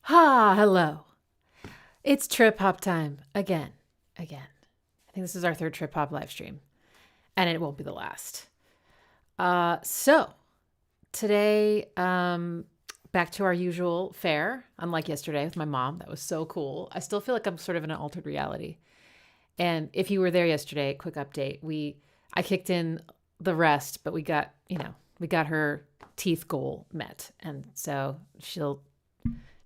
Hello. It's trip hop time again. I think this is our third trip hop live stream, and it won't be the last. So today, back to our usual fare, unlike yesterday with my mom. That was so cool. I still feel like I'm sort of in an altered reality. And if you were there yesterday, quick update, I kicked in the rest, but we got her teeth goal met. And so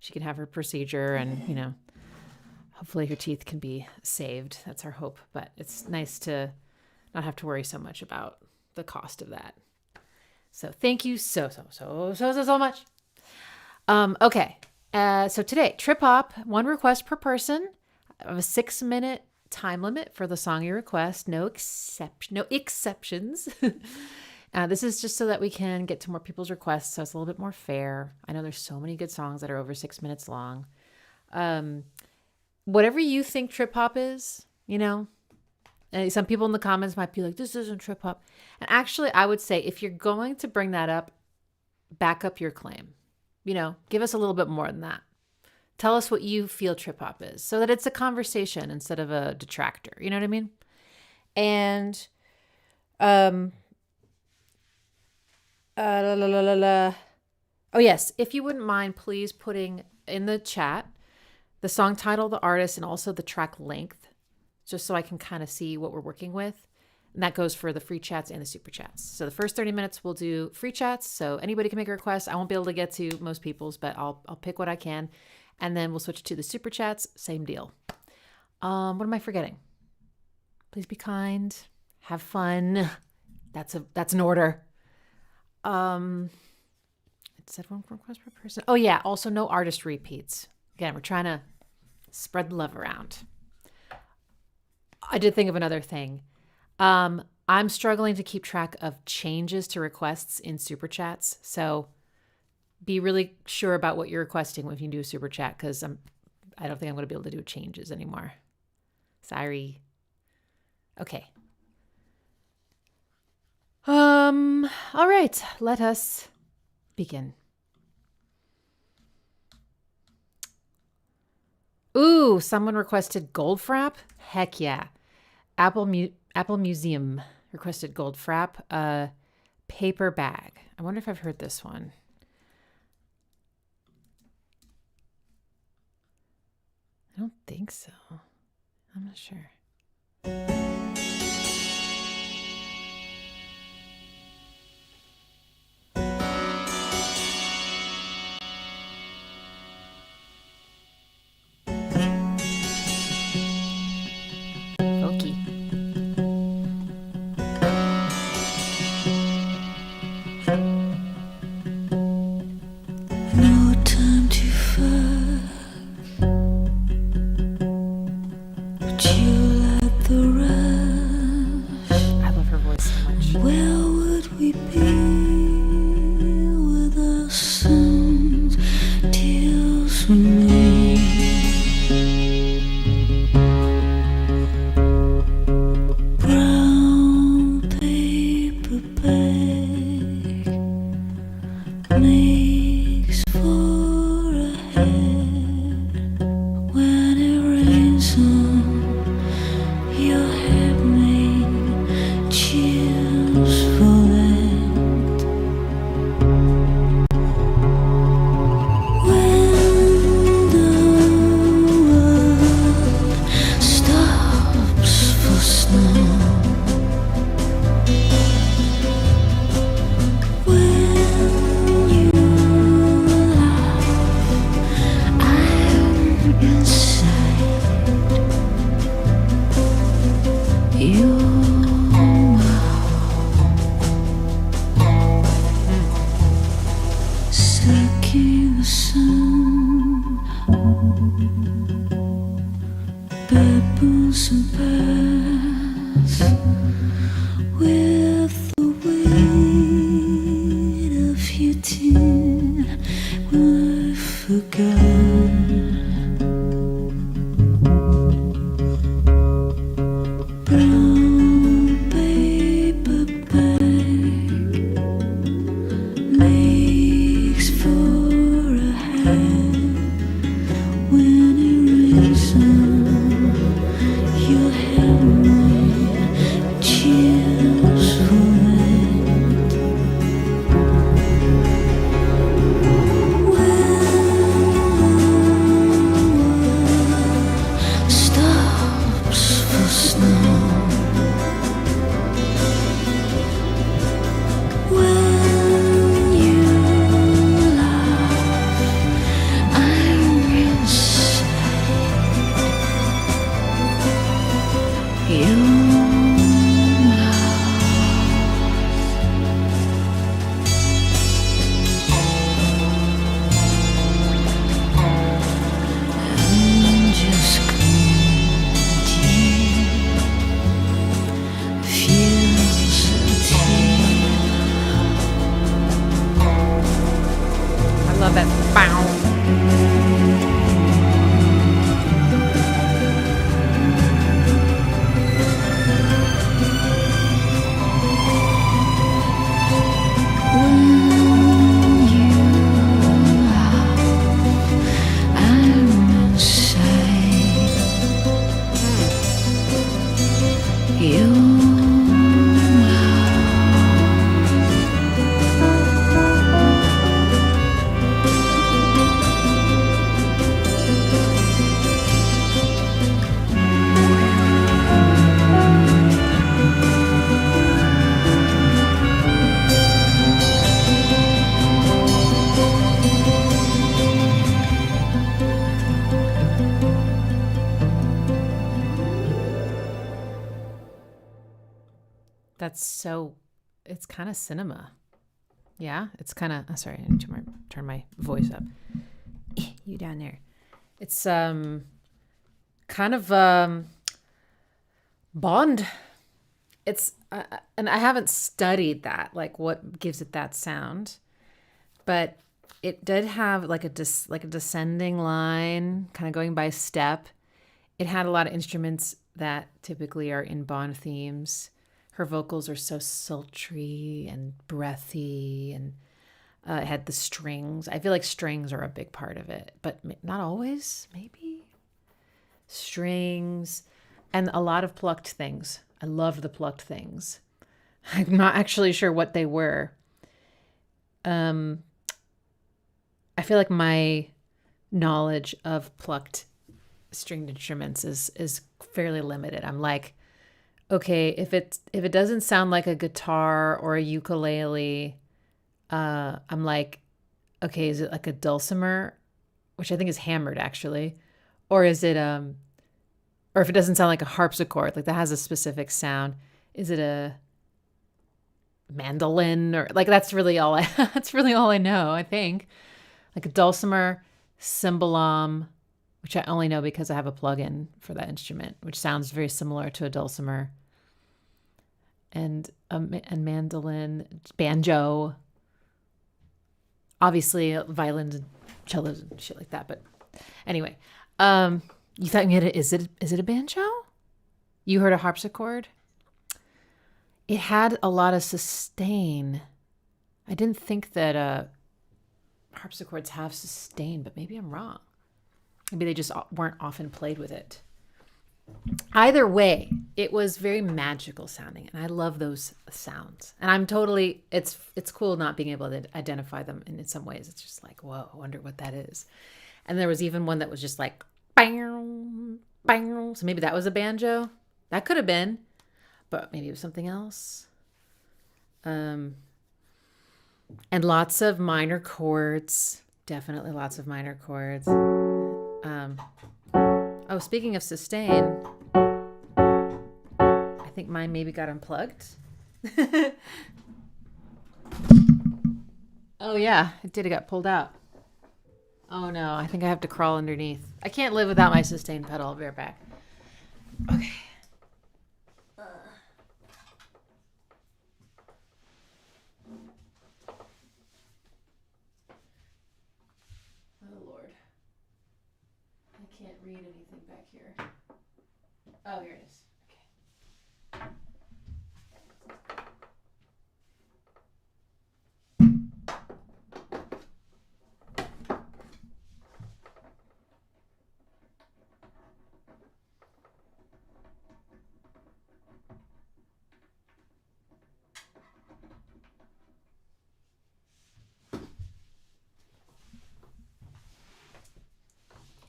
she can have her procedure and, hopefully her teeth can be saved. That's our hope. But it's nice to not have to worry so much about the cost of that. So thank you so much. Okay. So today, trip hop, one request per person. I have a 6-minute time limit for the song you request. No exceptions. This is just so that we can get to more people's requests, so it's a little bit more fair. I know there's so many good songs that are over 6 minutes long. Whatever you think trip hop is, and some people in the comments might be like, this isn't trip hop. And actually, I would say if you're going to bring that up, back up your claim. Give us a little bit more than that. Tell us what you feel trip hop is so that it's a conversation instead of a detractor. You know what I mean? And, oh yes, if you wouldn't mind, please putting in the chat the song title, the artist, and also the track length, just so I can kind of see what we're working with. And that goes for the free chats and the super chats. So the first 30 minutes we'll do free chats, so anybody can make a request. I won't be able to get to most people's, but I'll pick what I can. And then we'll switch to the super chats, same deal. What am I forgetting? Please be kind, have fun. That's an order. It said one request per person. Oh yeah, also no artist repeats. Again, we're trying to spread the love around. I did think of another thing. I'm struggling to keep track of changes to requests in super chats. So be really sure about what you're requesting when you do a super chat, because I don't think I'm going to be able to do changes anymore. Sorry. Okay. All right, let us begin. Ooh, someone requested Goldfrapp. Heck yeah. Apple Museum requested Goldfrapp. Paper Bag. I wonder if I've heard this one. I don't think so. I'm not sure. it's kind of cinema. Yeah, it's kind of, sorry, I need to turn my voice up. You down there. It's kind of Bond. It's, and I haven't studied that, like what gives it that sound, but it did have like a descending line, kind of going by step. It had a lot of instruments that typically are in Bond themes. Her vocals are so sultry and breathy, and it had the strings. I feel like strings are a big part of it, but not always, maybe. Strings and a lot of plucked things. I love the plucked things. I'm not actually sure what they were. I feel like my knowledge of plucked stringed instruments is fairly limited. I'm like, okay, if it doesn't sound like a guitar or a ukulele, I'm like, okay, is it like a dulcimer, which I think is hammered actually, or is it or if it doesn't sound like a harpsichord, like that has a specific sound, is it a mandolin, or like that's really all I know, I think. Like a dulcimer, cymbalum, which I only know because I have a plugin for that instrument, which sounds very similar to a dulcimer, and mandolin, banjo, obviously violins and cellos and shit like that. But anyway, you thought you had is it a banjo? You heard a harpsichord? It had a lot of sustain. I didn't think that harpsichords have sustain, but maybe I'm wrong. Maybe they just weren't often played with it. Either way, it was very magical sounding, and I love those sounds. And I'm totally, it's cool not being able to identify them. And in some ways, it's just like, whoa, I wonder what that is. And there was even one that was just like, bang, bang. So maybe that was a banjo. That could have been, but maybe it was something else. And lots of minor chords. Definitely lots of minor chords. Oh, speaking of sustain, I think mine maybe got unplugged. Oh yeah, it did. It got pulled out. Oh no, I think I have to crawl underneath. I can't live without my sustain pedal. I'll be right back. Okay. Oh Lord. I can't read anything back here. Oh, here it is. Okay.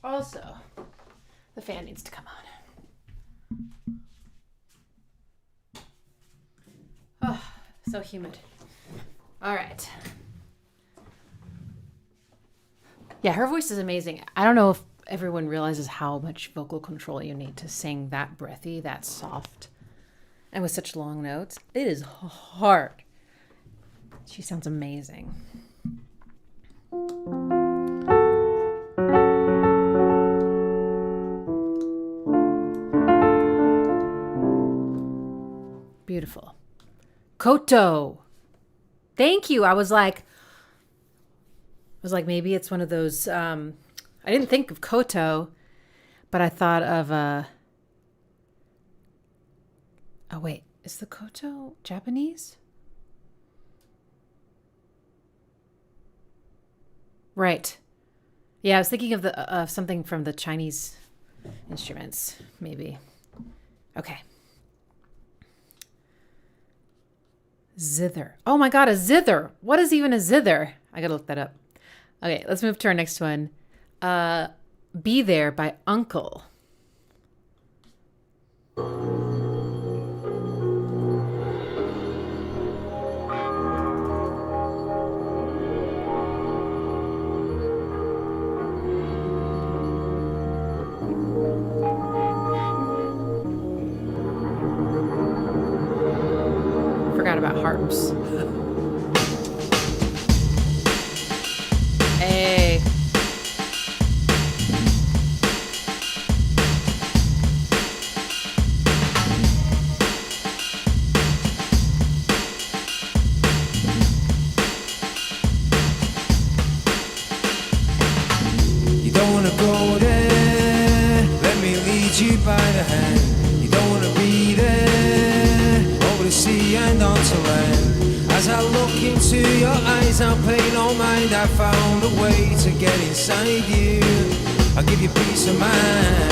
Also, the fan needs to come on. Oh, so humid. All right. Yeah, her voice is amazing. I don't know if everyone realizes how much vocal control you need to sing that breathy, that soft, and with such long notes. It is hard. She sounds amazing. Beautiful. Koto. Thank you. I was like maybe it's one of those I didn't think of koto, but I thought of oh wait, is the koto Japanese? Right. Yeah, I was thinking of something from the Chinese instruments, maybe. Okay. Zither. Oh my God, a zither. What is even a zither? I gotta look that up. Okay, let's move to our next one. Be There by Unkle. harps. Hey. You don't wanna go there, let me lead you by the hand. You don't wanna be there, over the sea and onto land. As I look into your eyes, I'll pay no mind. I found a way to get inside you. I'll give you peace of mind.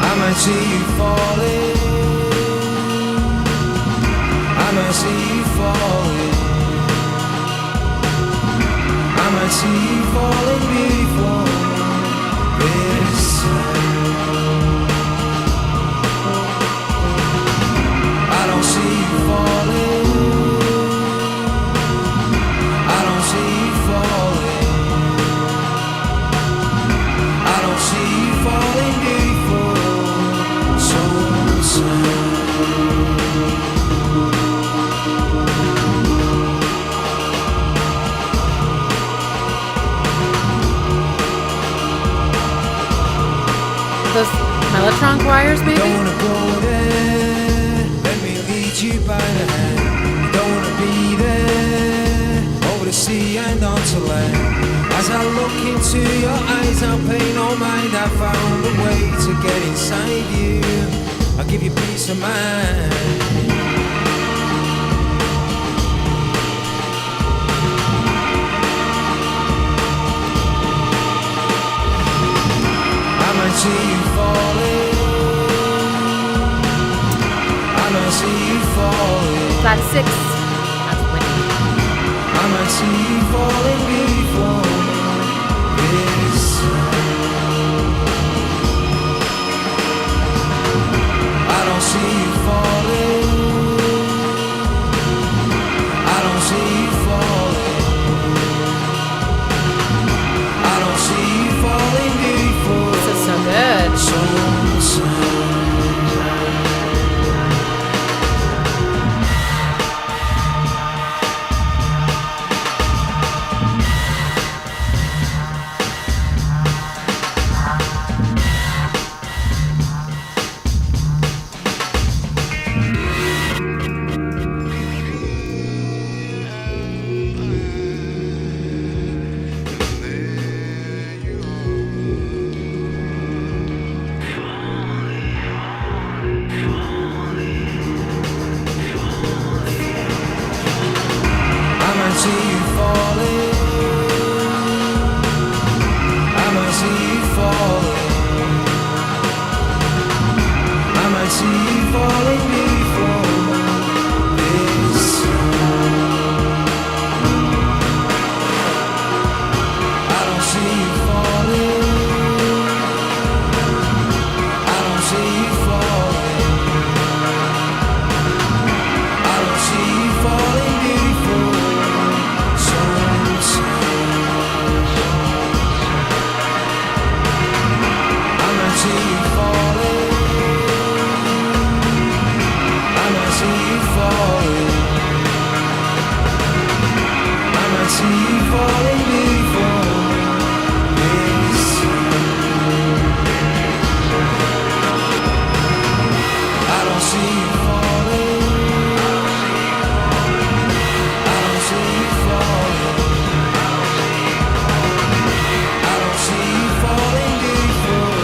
I might see you falling, I might see you falling, I might see you falling before this time. I don't see you falling, I don't see you falling, I don't see you falling before sometime. Those Mellotron choirs, maybe? Don't wanna go there, let me lead you by the hand. Don't wanna be there, over the sea and onto land. As I look into your eyes, I'll pay no mind. I found a way to get inside you. I'll give you peace of mind. I might see you falling, I might see you falling, That's 6. That's winning. I might see you falling before this time. I don't see you falling, I don't see you falling, I don't see you falling before This is so good. sometime. I might see you falling, I might see you falling, I might see you falling before this time. I don't see you falling, I don't see you falling, I don't see you falling before sometime. I might see you falling, I might see you falling, I might see you falling before this time. I don't see you falling, I don't see you falling, I don't see you falling before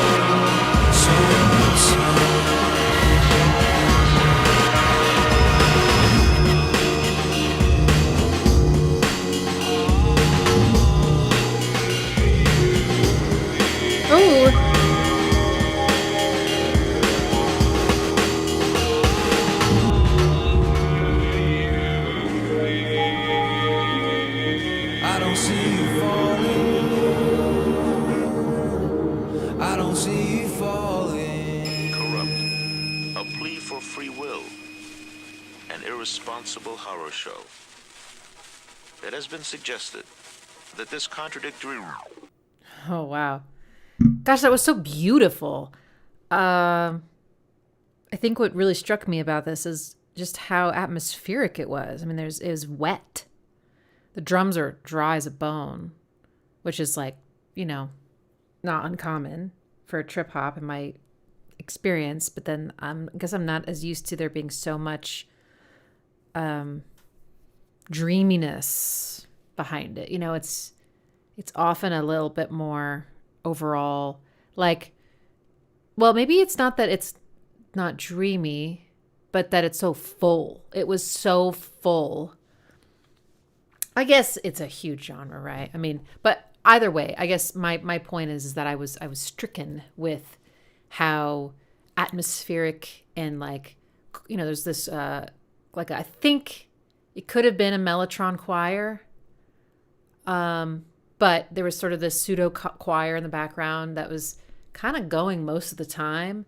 sometime. Ooh. I don't see you falling, I don't see you falling. Corrupt. A plea for free will. An irresponsible horror show. It has been suggested that this contradictory... Oh, wow. Gosh, that was so beautiful. I think what really struck me about this is just how atmospheric it was. I mean, it was wet. The drums are dry as a bone, which is like, not uncommon for a trip hop in my experience. But then I guess I'm not as used to there being so much dreaminess behind it. It's often a little bit more overall like, well, maybe it's not that it's not dreamy, but that it's so full. It was so full. I guess it's a huge genre, right? I mean, but either way, I guess my point is that I was stricken with how atmospheric and like, there's this like I think it could have been a Mellotron choir. But there was sort of this pseudo choir in the background that was kind of going most of the time.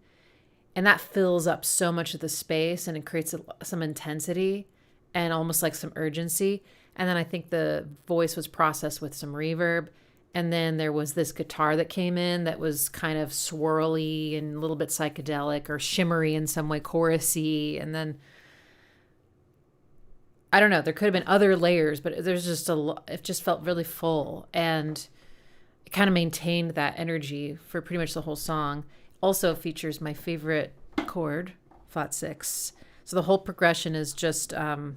And that fills up so much of the space and it creates some intensity and almost like some urgency. And then I think the voice was processed with some reverb. And then there was this guitar that came in that was kind of swirly and a little bit psychedelic or shimmery in some way, chorusy. And then I don't know, there could have been other layers, but there's just it just felt really full. And it kind of maintained that energy for pretty much the whole song. Also features my favorite chord, flat 6. So the whole progression is just, minor.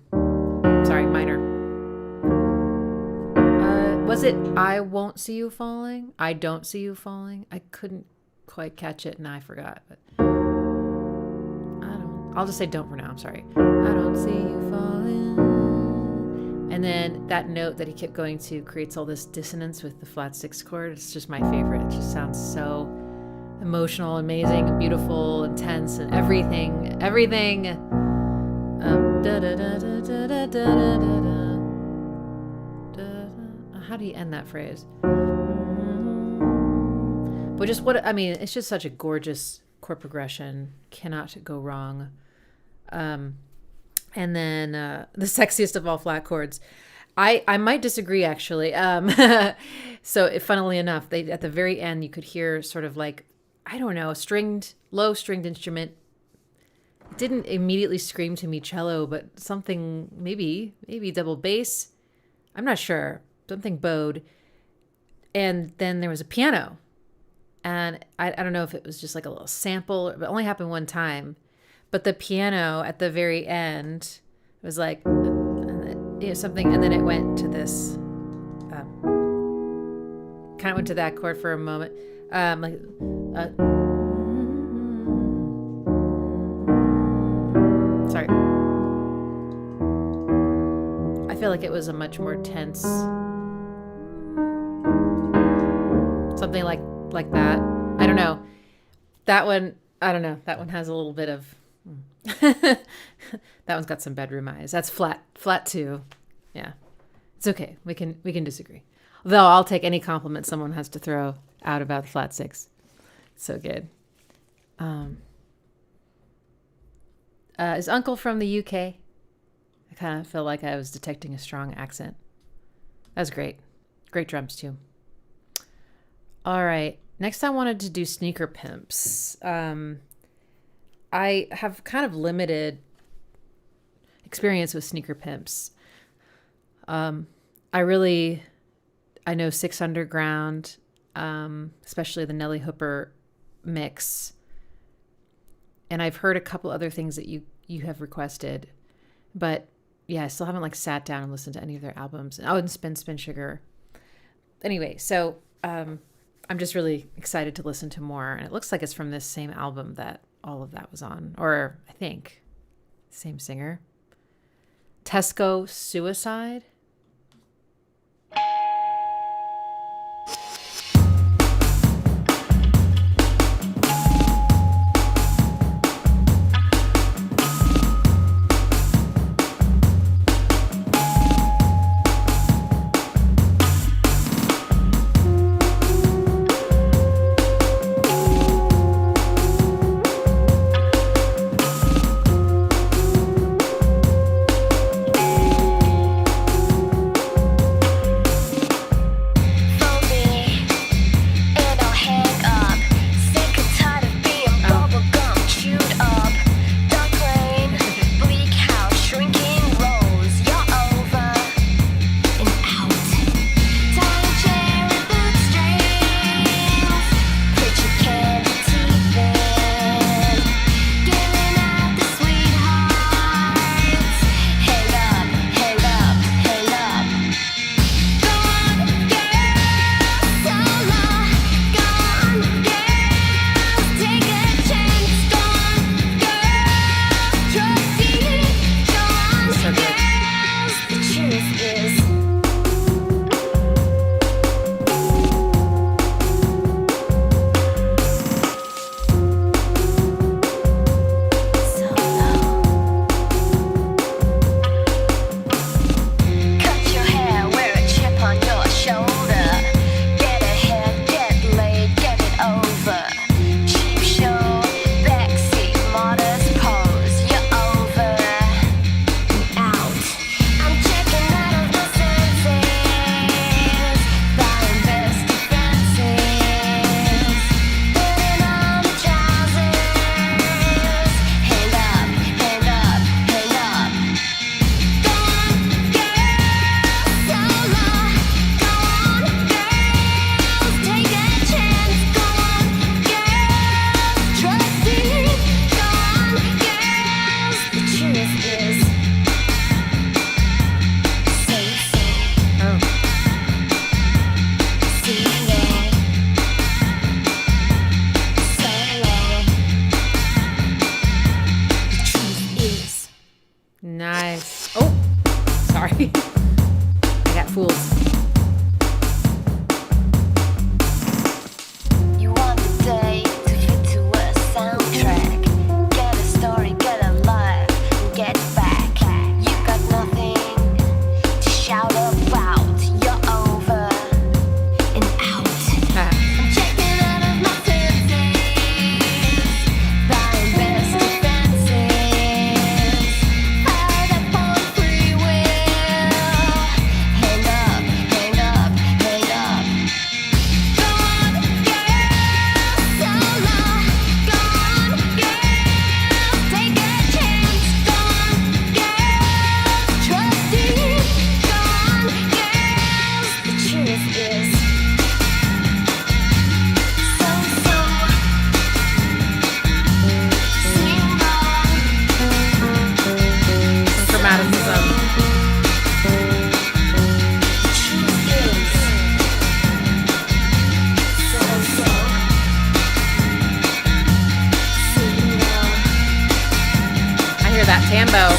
Was it I won't see you falling? I don't see you falling? I couldn't quite catch it and I forgot. But I'll just say don't for now, I'm sorry. I don't see you falling. And then that note that he kept going to creates all this dissonance with the flat 6 chord. It's just my favorite. It just sounds so emotional, amazing, and beautiful, intense, and everything. How do you end that phrase? But just it's just such a gorgeous chord progression. Cannot go wrong. And then the sexiest of all flat chords. I might disagree, actually. So funnily enough, at the very end, you could hear sort of like, I don't know, a low stringed instrument. It didn't immediately scream to me cello, but something, maybe double bass. I'm not sure. Something bowed. And then there was a piano. And I don't know if it was just like a little sample, but it only happened one time. But the piano at the very end was like, something, and then it went to this, kind of went to that chord for a moment, sorry. I feel like it was a much more tense, something like that. I don't know. That one, I don't know. That one has a little bit of. That one's got some bedroom eyes. That's flat 2. Yeah, it's okay. We can disagree. Though I'll take any compliment someone has to throw out about the flat 6. It's so good. Is Unkle from the UK? I kind of feel like I was detecting a strong accent. That was great. Great drums too. All right. Next, I wanted to do Sneaker Pimps. I have kind of limited experience with Sneaker Pimps. I know Six Underground, especially the Nelly Hooper mix. And I've heard a couple other things that you have requested. But yeah, I still haven't sat down and listened to any of their albums. And Spin Sugar. Anyway, so I'm just really excited to listen to more. And it looks like it's from this same album that all of that was on, or I think same singer. Tesko, Suicide. Sambo.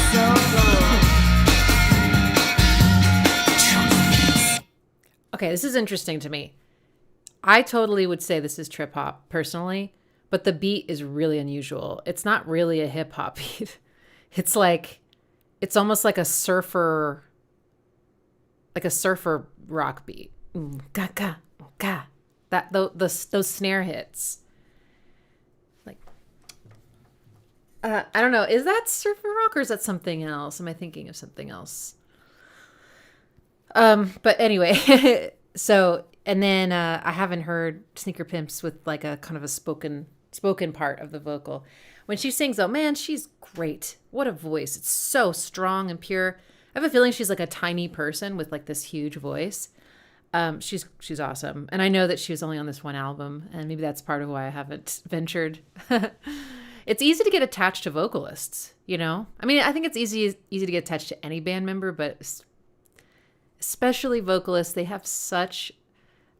Okay, this is interesting to me. I totally would say this is trip hop personally, but the beat is really unusual. It's not really a hip hop beat. It's like, it's almost like a surfer rock beat. Ga ga ga. That those snare hits. Like, I don't know. Is that surfer rock or is that something else? Am I thinking of something else? But anyway, so, and then I haven't heard Sneaker Pimps with like a kind of a spoken part of the vocal. When she sings, oh man, she's great. What a voice. It's so strong and pure. I have a feeling she's like a tiny person with like this huge voice. She's awesome. And I know that she was only on this one album, and maybe that's part of why I haven't ventured. It's easy to get attached to vocalists, you know? I mean, I think it's easy to get attached to any band member, but especially vocalists, they have such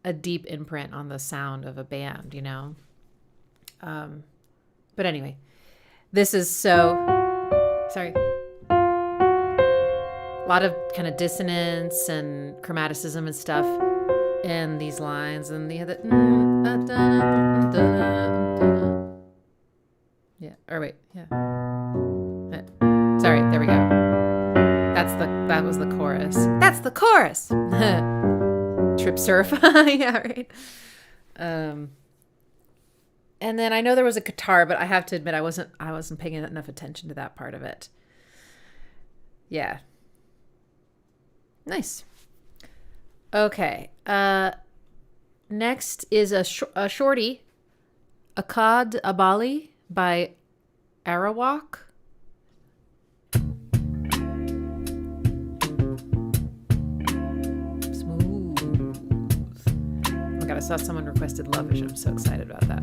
a deep imprint on the sound of a band, you know? But anyway, this is so, sorry. A lot of kind of dissonance and chromaticism and stuff in these lines. And the other, yeah, or wait, yeah. Sorry, there we go. That was the chorus. That's the chorus. Trip surf. Yeah, right. And then I know there was a guitar, but I have to admit I wasn't paying enough attention to that part of it. Yeah. Nice. Okay. Next is a shorty, Accadde Bali by Arawak. Smooth. Oh my god, I saw someone requested Lovage. I'm so excited about that.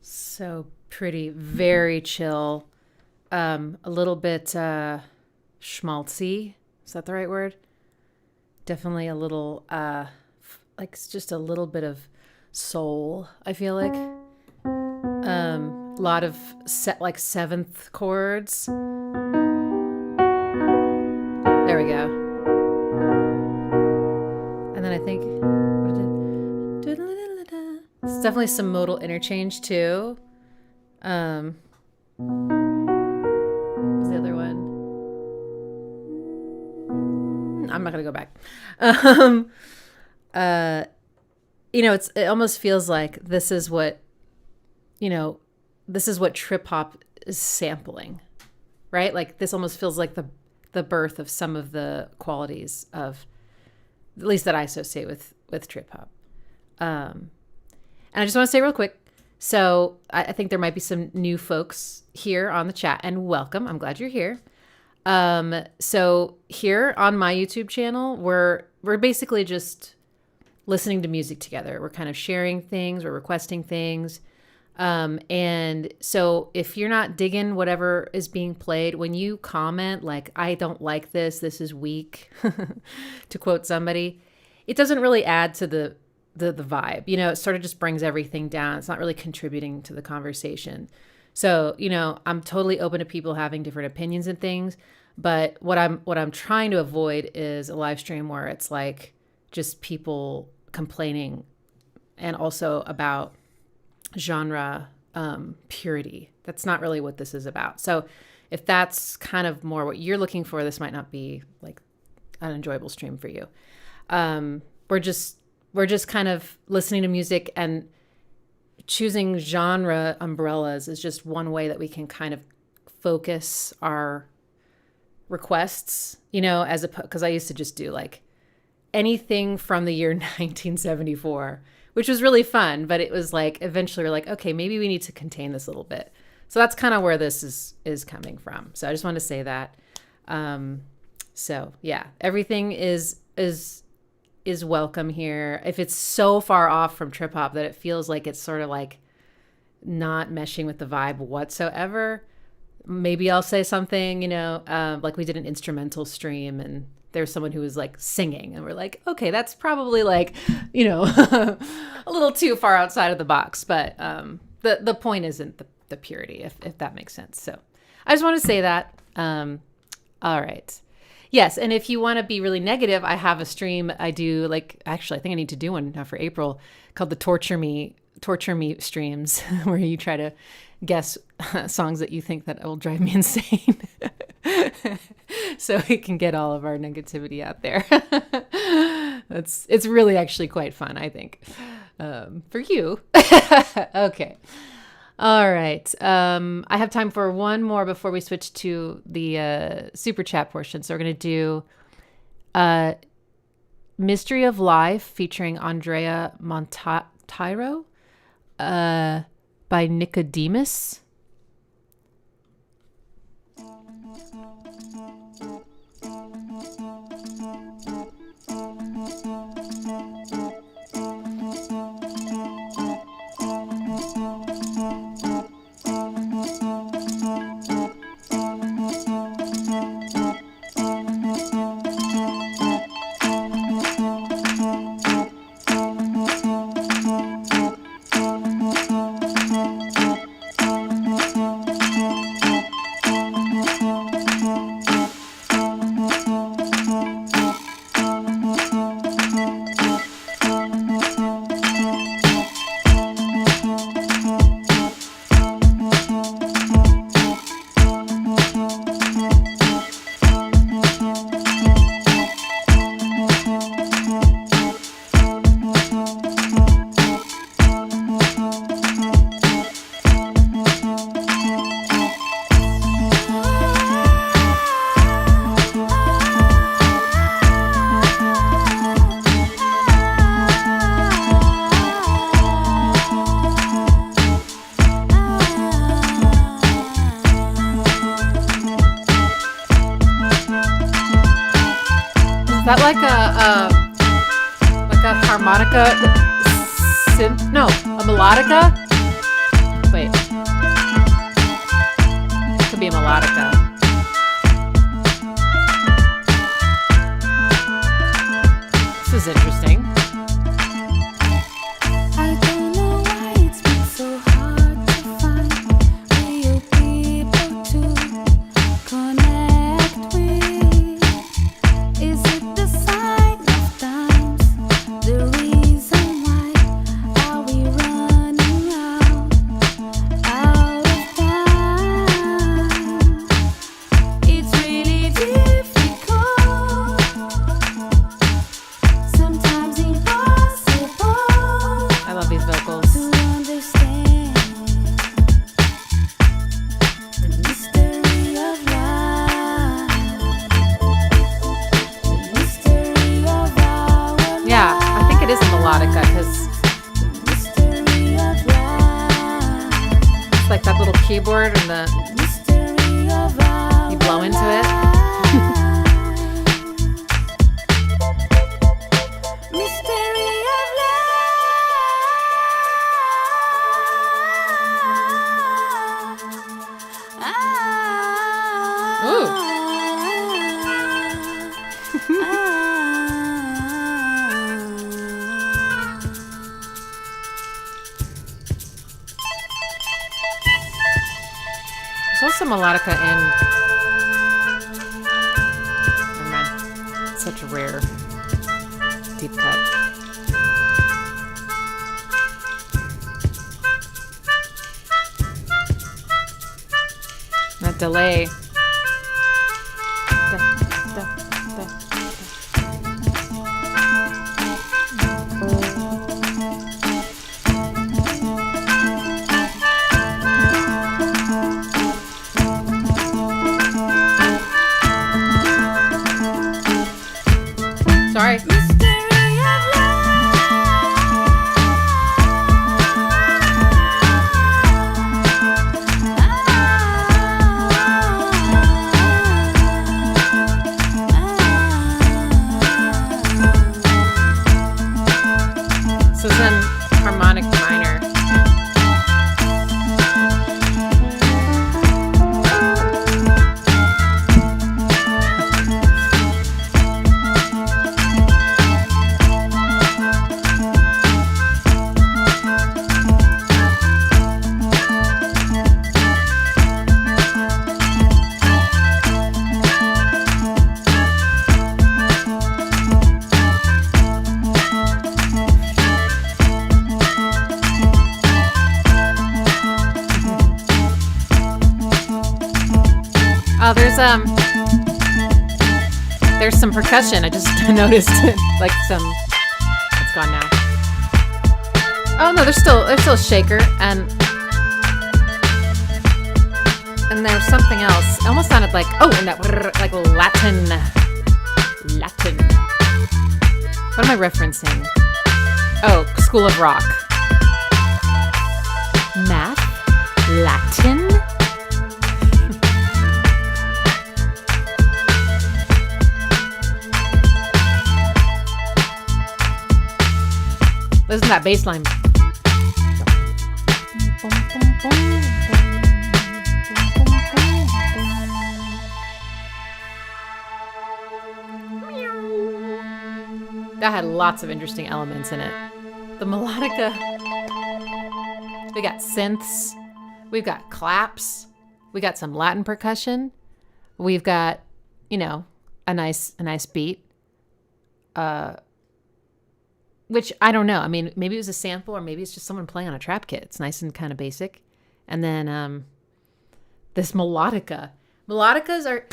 So pretty, very chill. A little bit schmaltzy. Is that the right word? Definitely a little, like just a little bit of soul, I feel like. A lot of like seventh chords. There we go. And then I think it's definitely some modal interchange too. What's the other one? not going to go back. Um, it almost feels like this is what trip hop is sampling, right? Like this almost feels like the birth of some of the qualities of, at least that I associate with trip hop. And I just want to say real quick, so I think there might be some new folks here on the chat, and welcome. I'm glad you're here. So here on my YouTube channel, we're basically just listening to music together. We're kind of sharing things, we're requesting things. And so if you're not digging whatever is being played, when you comment like, I don't like this is weak, to quote somebody, it doesn't really add to the vibe. It sort of just brings everything down. It's not really contributing to the conversation. So, I'm totally open to people having different opinions and things, but what I'm trying to avoid is a live stream where it's like just people complaining and also about genre purity. That's not really what this is about. So if that's kind of more what you're looking for, this might not be like an enjoyable stream for you. We're just kind of listening to music, and choosing genre umbrellas is just one way that we can kind of focus our requests, because I used to just do like anything from the year 1974, which was really fun, but it was like eventually we're like, okay, maybe we need to contain this a little bit. So that's kind of where this is coming from. So I just want to say that. So yeah, everything is welcome here. If it's so far off from trip hop that it feels like it's sort of like not meshing with the vibe whatsoever, maybe I'll say something, like we did an instrumental stream and there's someone who was like singing and we're like, okay, that's probably like, a little too far outside of the box. But the point isn't the purity, if that makes sense. So I just want to say that. All right. Yes, and if you want to be really negative, I have a stream I do, actually, I think I need to do one now for April, called the Torture Me streams, where you try to guess songs that you think that will drive me insane. So we can get all of our negativity out there. It's really actually quite fun, I think, for you. Okay. All right. I have time for one more before we switch to the super chat portion. So we're going to do Mystery of Life featuring Andrea Monteiro by Nickodemus. Is that like a harmonica synth? No, a melodica? Wait. It could be a melodica. This is interesting. I don't know why it's been so hard to find real people to connect with. Is it the sign of times? The reason why are we running out of time? It's really difficult like that little keyboard and the you blow into it. There's also melodica in. Never mind. It's such a rare deep cut. That delay. Sorry. So it's in harmonic minor. Oh, there's some percussion. I just noticed, like some. It's gone now. Oh no, there's still a shaker and there's something else. It almost sounded like and that like Latin. What am I referencing? Oh, School of Rock. Math, Latin. Listen to that bass line. That had lots of interesting elements in it. The melodica. We got synths. We've got claps. We got some Latin percussion. We've got, a nice beat. Which I don't know. I mean, maybe it was a sample or maybe it's just someone playing on a trap kit. It's nice and kind of basic. And then this melodica. Melodicas are...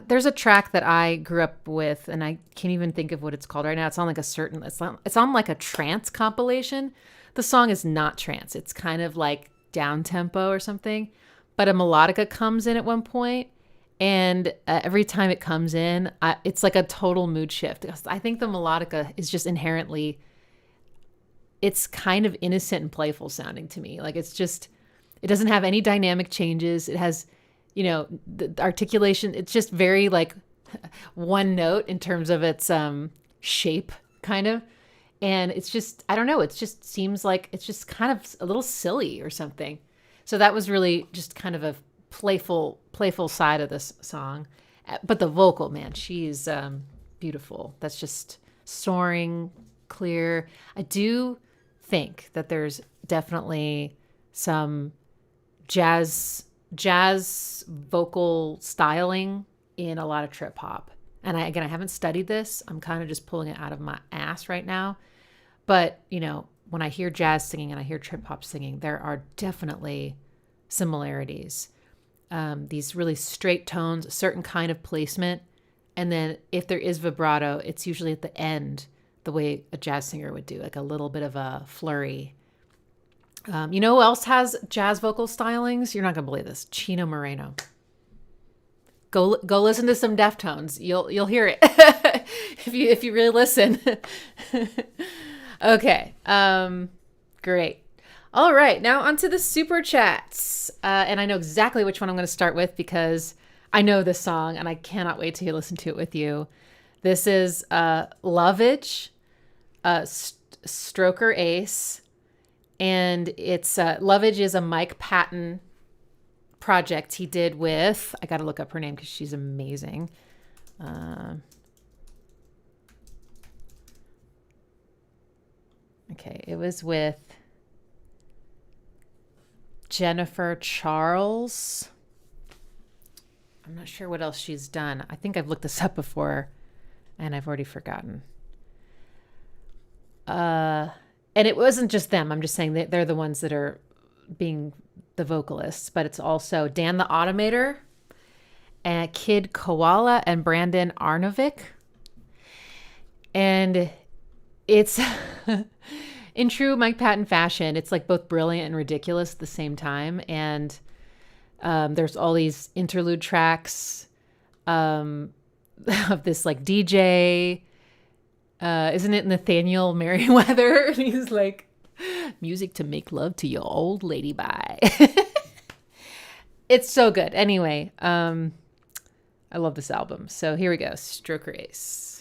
there's a track that I grew up with and I can't even think of what it's called right now. It's on like it's on like a trance compilation. The song is not trance. It's kind of like down tempo or something. But a melodica comes in at one point. And every time it comes in, it's like a total mood shift. I think the melodica is just inherently... It's kind of innocent and playful sounding to me. Like it doesn't have any dynamic changes. It has, the articulation. It's just very like one note in terms of its shape kind of. And it's just, I don't know. It just seems like it's just kind of a little silly or something. So that was really just kind of a playful side of this song. But the vocal, man, she's beautiful. That's just soaring, clear. I do think that there's definitely some jazz vocal styling in a lot of trip hop. And I haven't studied this. I'm kind of just pulling it out of my ass right now. But, when I hear jazz singing and I hear trip hop singing, there are definitely similarities. These really straight tones, a certain kind of placement. And then if there is vibrato, it's usually at the end, the way a jazz singer would do, like a little bit of a flurry. You know who else has jazz vocal stylings? You're not going to believe this. Chino Moreno. Go listen to some Deftones. You'll hear it if you really listen. Okay. Great. All right, now onto the super chats. And I know exactly which one I'm going to start with because I know this song and I cannot wait to listen to it with you. This is Lovage, Stroker Ace. And it's Lovage is a Mike Patton project he did with, I got to look up her name because she's amazing. Okay, it was with Jennifer Charles. I'm not sure what else she's done. I think I've looked this up before and I've already forgotten. And it wasn't just them. I'm just saying that they're the ones that are being the vocalists, but it's also Dan the Automator and Kid Koala and Brandon Arnovic. And it's in true Mike Patton fashion, it's like both brilliant and ridiculous at the same time. And there's all these interlude tracks of this like DJ. Isn't it Nathaniel Merriweather? He's like, music to make love to your old lady by. It's so good. Anyway, I love this album. So here we go. Stroker Ace.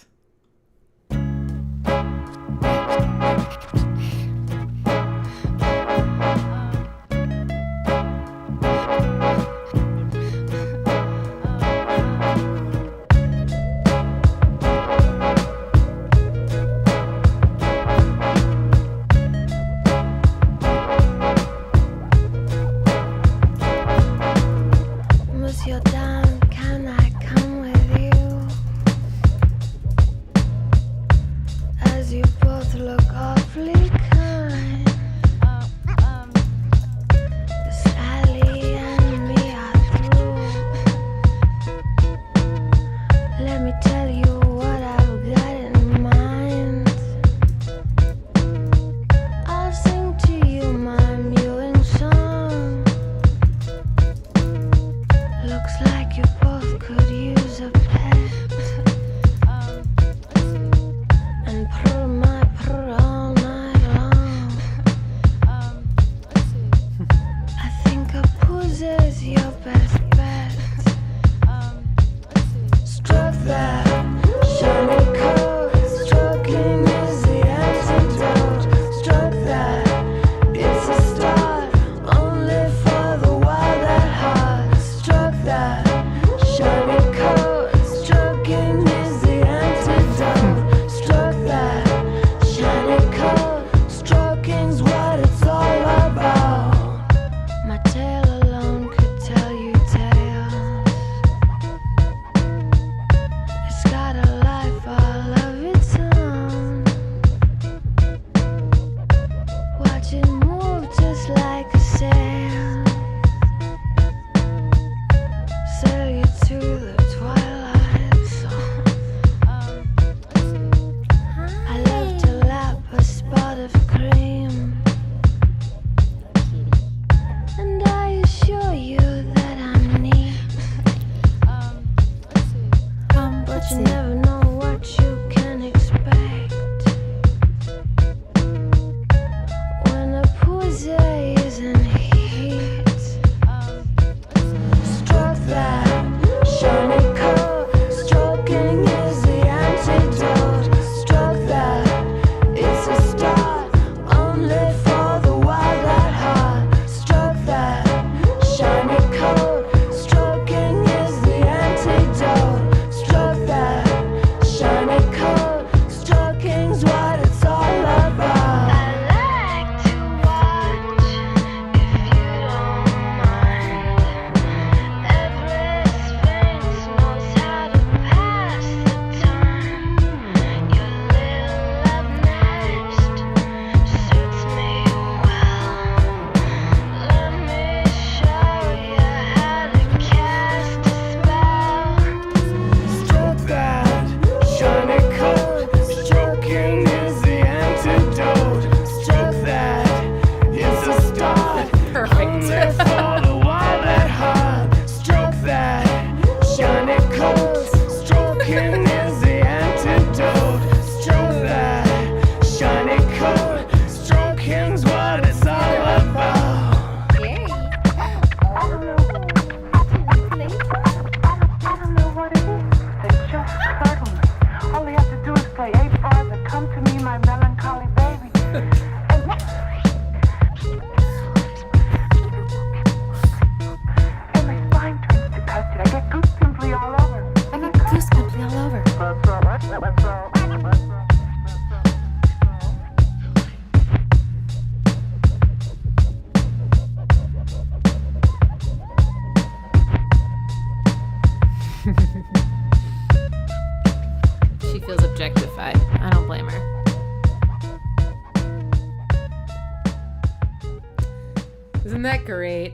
Isn't that great?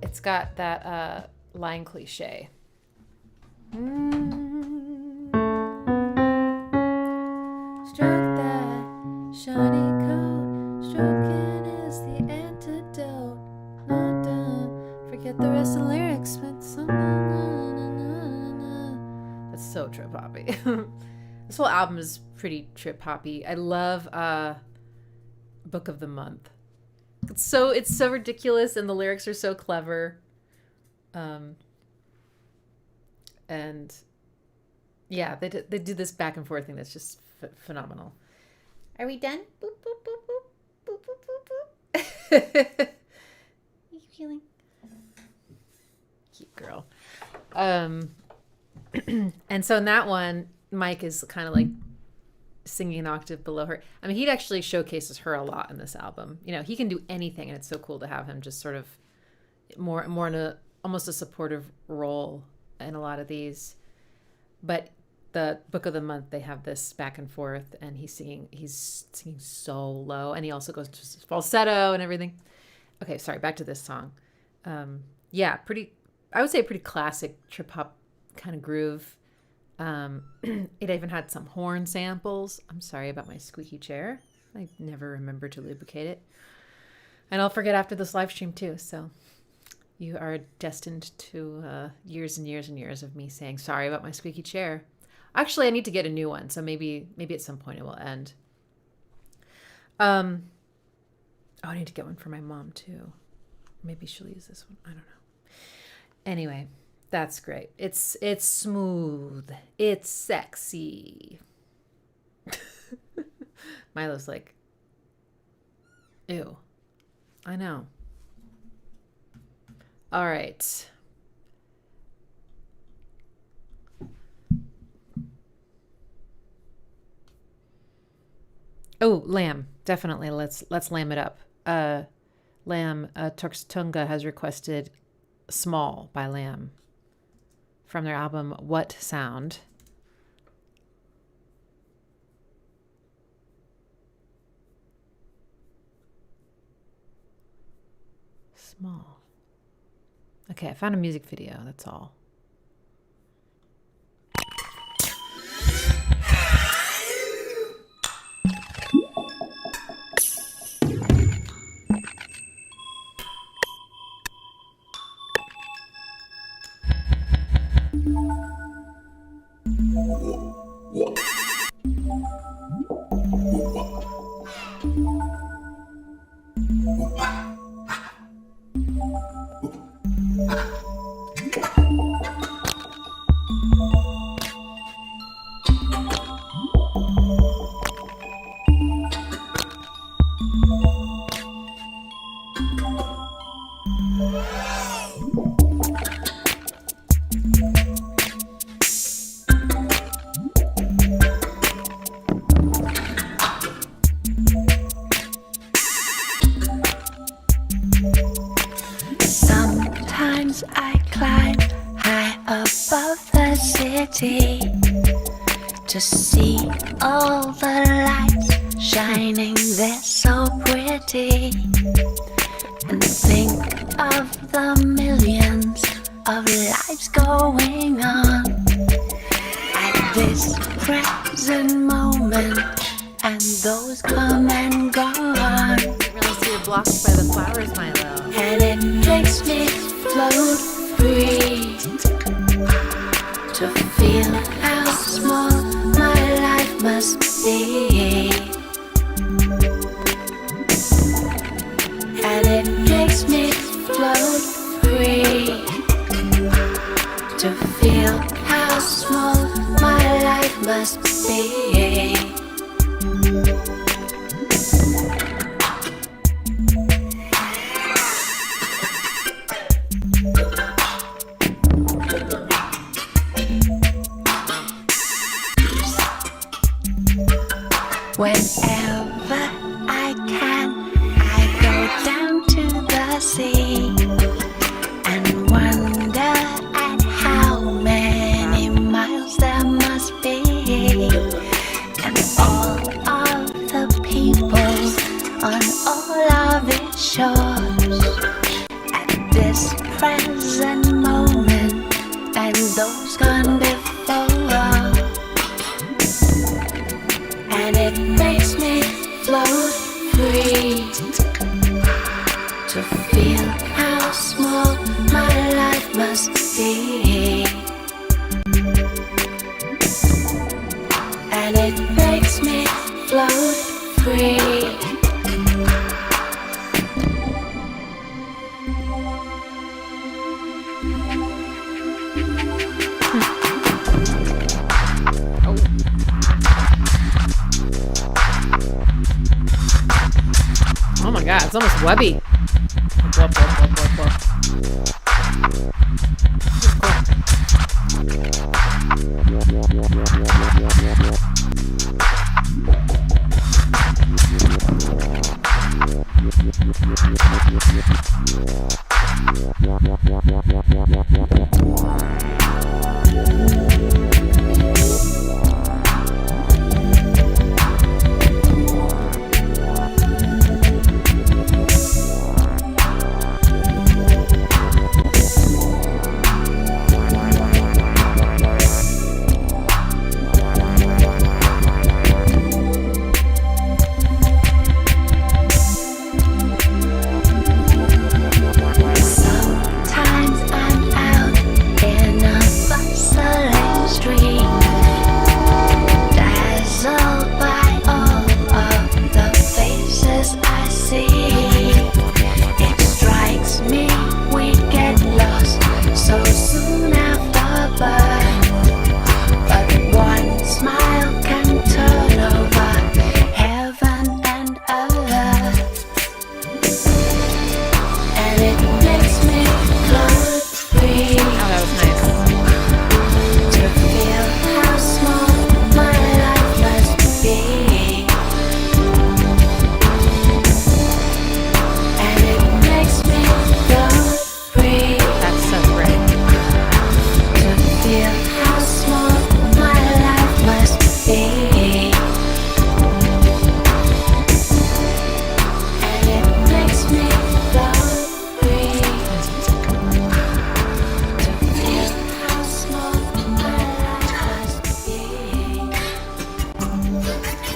It's got that line cliche. Stroke that shiny coat. Stroking is the antidote. No, don't forget the rest of the lyrics. But some that's so trip hoppy. This whole album is pretty trip hoppy. I love Book of the Month. It's so ridiculous, and the lyrics are so clever. And yeah, they do this back and forth thing that's just phenomenal. Are we done? Boop, boop, boop, boop, boop, boop, boop, boop. You feeling? Cute girl. And so in that one, Mike is kind of like singing an octave below her. I mean, he actually showcases her a lot in this album. You know, he can do anything, and it's so cool to have him just sort of more in a almost a supportive role in a lot of these. But the Book of the Month, they have this back and forth, and he's singing so low, and he also goes to falsetto and everything. Okay, sorry, back to this song. Yeah, I would say pretty classic trip hop kind of groove. It even had some horn samples. I'm sorry about my squeaky chair. I never remember to lubricate it. And I'll forget after this live stream too. So you are destined to years and years and years of me saying sorry about my squeaky chair. Actually, I need to get a new one. So maybe at some point it will end. I need to get one for my mom too. Maybe she'll use this one. I don't know. Anyway. That's great. It's smooth. It's sexy. Milo's like, ew. I know. All right. Oh, lamb. Definitely. Let's lamb it up. Lamb Turkstunga has requested Small by Lamb from their album What Sound. Small. Okay, I found a music video, that's all. Sometimes I climb high above the city to see all the lights shining there so pretty, and think of the millions of lives going on at this present moment, and those come and go on. Didn't really see it blocked by the flowers, Milo. And it makes me float free to feel how small my life must be. And it makes me float free to feel how small my life must be. Whenever I can, I go down to the sea and wonder at how many miles there must be, and all of the people on all of its shores at this present moment and those gone before. And it makes me float free to feel how small my life must be. And it makes me float free. Oh my god, it's almost webby. Whoop, whoop, whoop, whoop, whoop.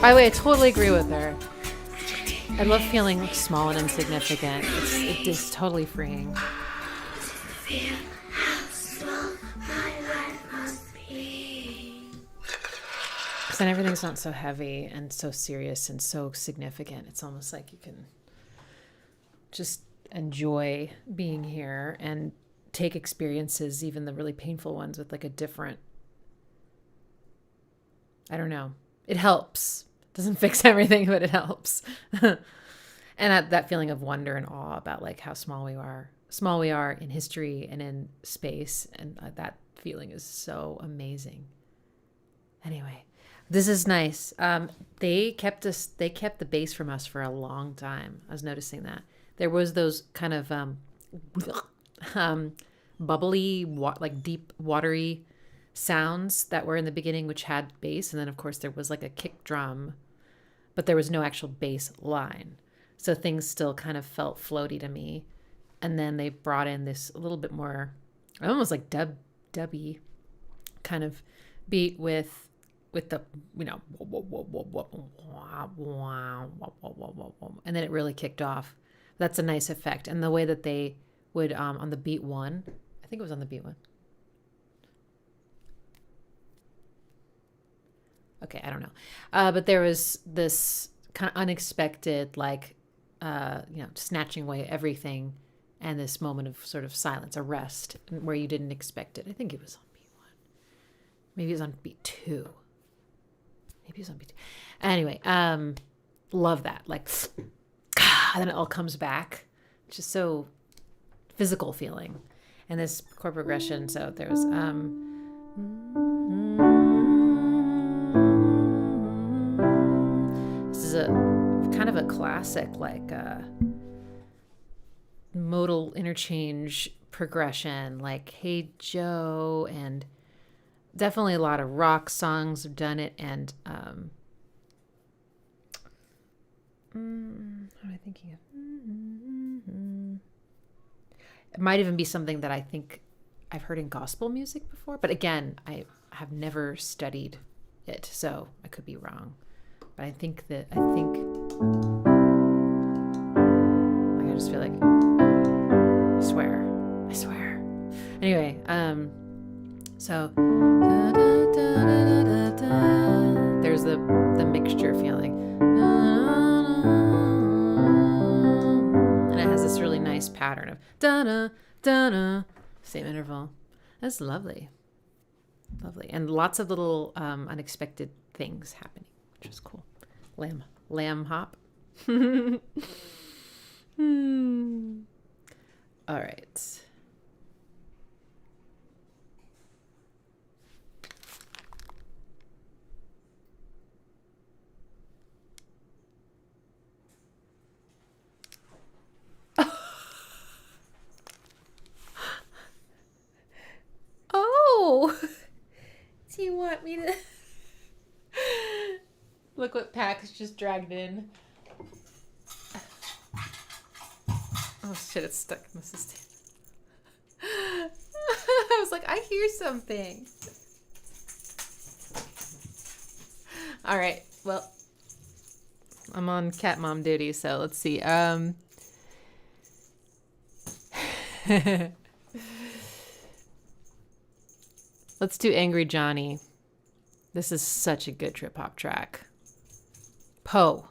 By the way, I totally agree with her. I love feeling small and insignificant. It is totally freeing. Because then everything's not so heavy and so serious and so significant. It's almost like you can just enjoy being here and take experiences, even the really painful ones, with like a different, I don't know. It helps. Doesn't fix everything, but it helps. And that feeling of wonder and awe about like how small we are in history and in space. And that feeling is so amazing. Anyway, this is nice. They kept the bass from us for a long time. I was noticing that there was those kind of bubbly, like deep, watery sounds that were in the beginning, which had bass, and then of course there was like a kick drum, but there was no actual bass line, so things still kind of felt floaty to me. And then they brought in this a little bit more almost like dubby kind of beat with the, you know, and then it really kicked off. That's a nice effect. And the way that they would on the beat one, I think it was on the beat one. Okay, I don't know. But there was this kind of unexpected, like, snatching away everything, and this moment of sort of silence, a rest, where you didn't expect it. I think it was on beat one. Maybe it was on beat two. Anyway, love that. Like, and then it all comes back. Just so physical feeling. And this chord progression, so there's... This is a kind of a classic, like modal interchange progression, like Hey Joe, and definitely a lot of rock songs have done it. And what am I thinking of? It might even be something that I think I've heard in gospel music before. But again, I have never studied it, so I could be wrong. But I think like, I just feel like, I swear. Anyway, so there's the mixture feeling. And it has this really nice pattern of da-na, da-na, same interval. That's lovely. And lots of little unexpected things happening, which is cool. Lamb hop. All right. Oh, do you want me to? Look what Pax just dragged in. Oh shit, it's stuck in the system. I was like, I hear something. All right, well, I'm on cat mom duty, so let's see. Let's do Angry Johnny. This is such a good trip hop track. Poe.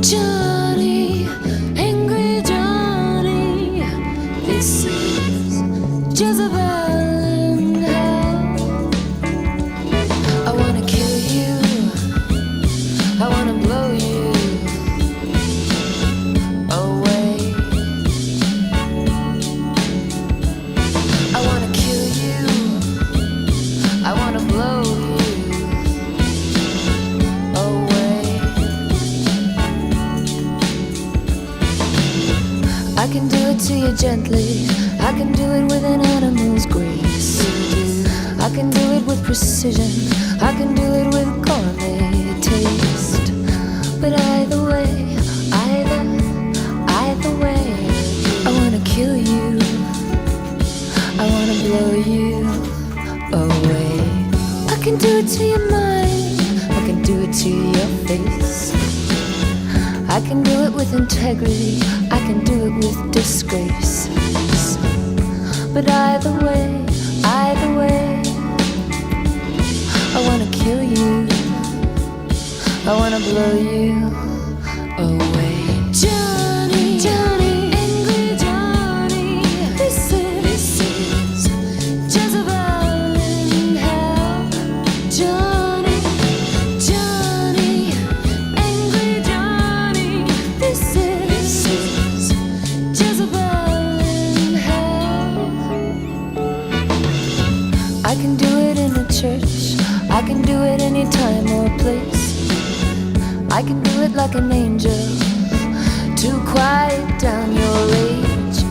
Johnny, angry Johnny, this is Jezebel in hell. I wanna kill you, I wanna blow you away. I wanna kill you, I wanna blow you away. I can do it to you gently, I can do it with an animal's grace. I can do it with precision, I can do it with gourmet taste. But either way, either way, I wanna kill you, I wanna blow you away. I can do it to your mind, I can do it to your face. I can do it with integrity, I can do it with disgrace. But either way, I wanna kill you, I wanna blow you away. Johnny, Johnny, angry Johnny, this is Jezebel in hell. Johnny, Johnny, angry Johnny, this is Jezebel in hell. I can do it in a church, I can do it any time or place. I can do it like an angel to quiet down your rage.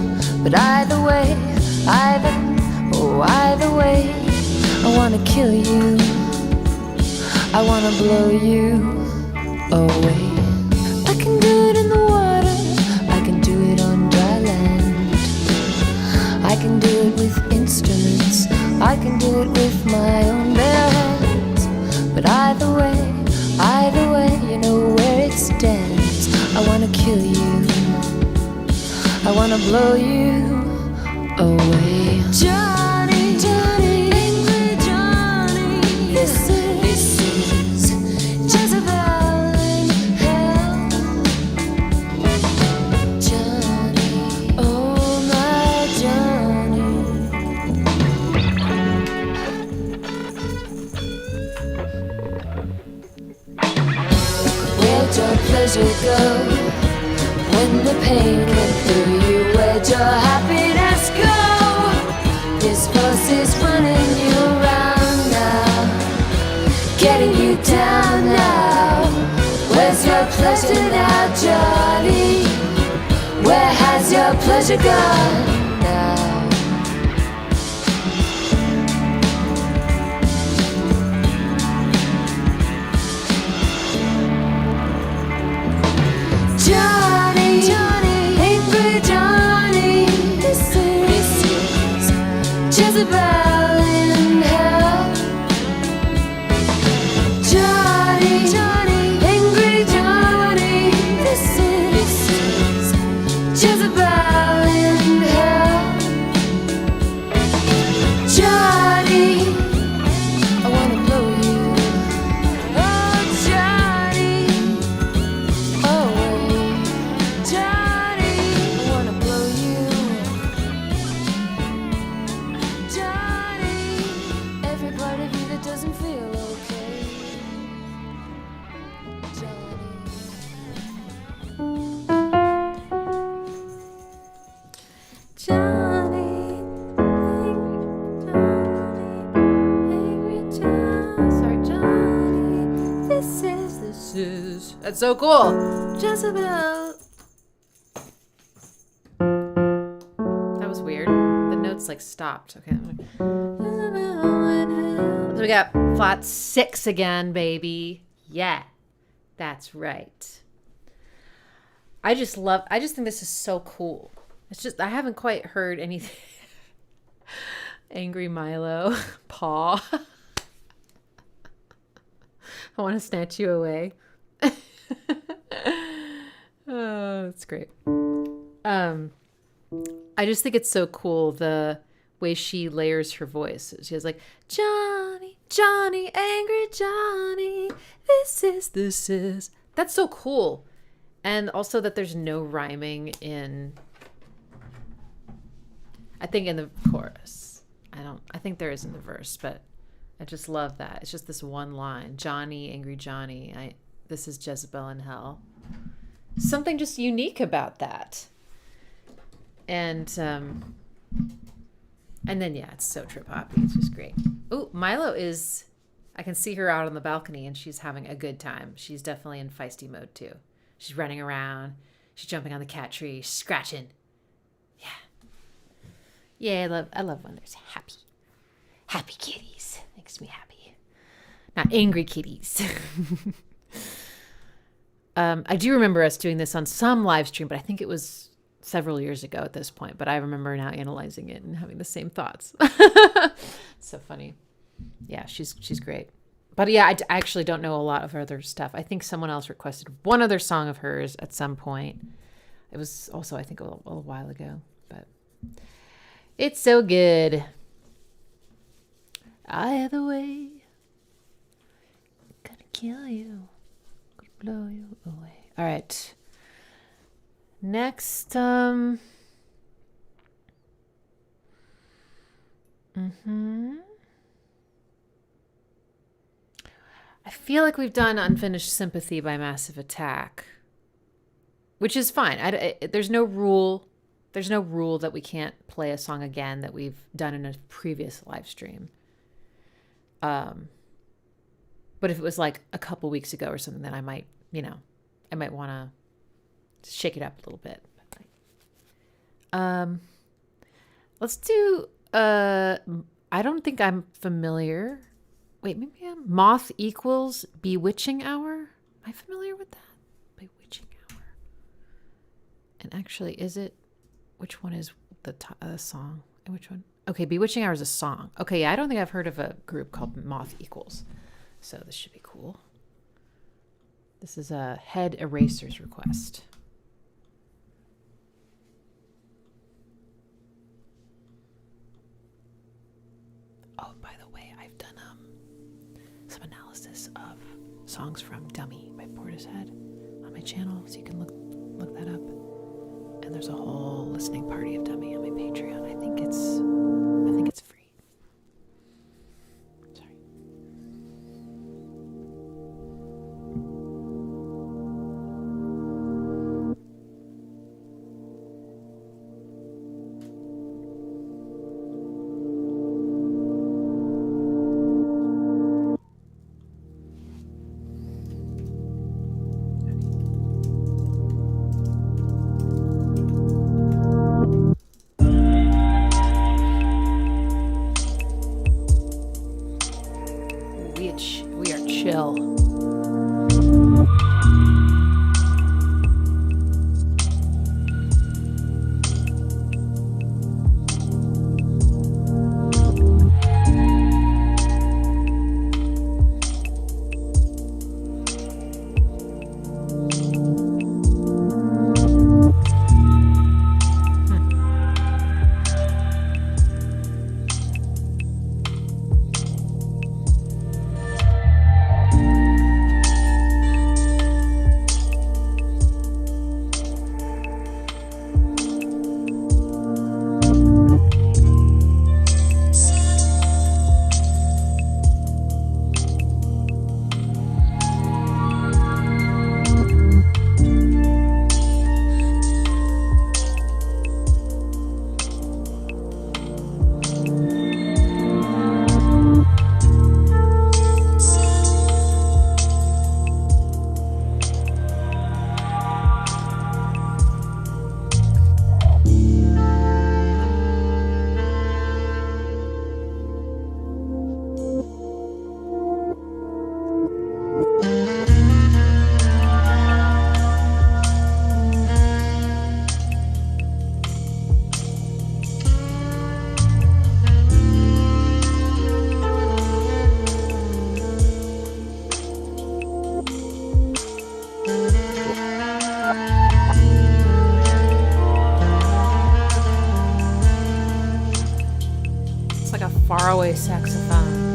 But either way, either way, I wanna kill you, I wanna blow you away. I can do it in the water, I can do it on dry land. I can do it with instruments, I can do it with my own bare hands. But either way, you know where it stands. I wanna kill you, I wanna blow you away. Johnny, Johnny, angry Johnny, this is Jezebel in hell. Johnny, oh my Johnny. Where'd your pleasure go when the pain went through you? Where'd your happiness go? This force is running you around now, getting you down now. Where's your pleasure now, Johnny? Where's your pleasure gone now? Johnny, Johnny, angry Johnny, this is Jezebel in hell. Johnny, Johnny, angry Johnny, this is Jezebel in hell. Johnny, I wanna blow you. Oh, Johnny, away. Johnny, I wanna blow you. Johnny, every part of you that doesn't feel okay. Johnny, angry Johnny, sorry, Johnny, this is. That's so cool. Jezebel. That was weird. The notes like stopped. Okay. So we got flat 6 again, baby. Yeah, that's right. I just think this is so cool. It's just, I haven't quite heard anything. Angry Milo, paw. I want to snatch you away. Oh, that's great. I just think it's so cool the way she layers her voice. She has like, Johnny, Johnny, angry Johnny, this is. That's so cool. And also that there's no rhyming in, I think in the chorus. I think there is in the verse, but I just love that. It's just this one line, Johnny, angry Johnny, this is Jezebel in hell. Something just unique about that. And then, yeah, it's so trip hoppy. It's just great. Oh, Milo is, I can see her out on the balcony and she's having a good time. She's definitely in feisty mode too. She's running around. She's jumping on the cat tree, scratching. Yeah. Yeah, I love when there's happy kitties. Makes me happy. Not angry kitties. I do remember us doing this on some live stream, but I think it was several years ago at this point. But I remember now analyzing it and having the same thoughts. So funny. Yeah, she's great. But yeah, I actually don't know a lot of her other stuff. I think someone else requested one other song of hers at some point. It was also, I think, a little while ago. But it's so good. Either way, gonna kill you, gonna blow you away. All right. Next, I feel like we've done Unfinished Sympathy by Massive Attack, which is fine. There's no rule. There's no rule that we can't play a song again that we've done in a previous live stream. But if it was like a couple weeks ago or something, then I might want to shake it up a little bit. Let's do, I don't think I'm familiar. Wait, maybe I'm Moth equals Bewitching Hour. Am I familiar with that? Bewitching Hour. And actually, is it, which one is the song? And which one? Okay, Bewitching Hour is a song. Okay, yeah, I don't think I've heard of a group called Moth Equals. So this should be cool. This is a Head Eraser's request. Oh, by the way, I've done some analysis of songs from Dummy by Portishead on my channel, so you can look that up. And there's a whole listening party of Dummy on my Patreon. I think it's free. Sorry. lovely saxophone.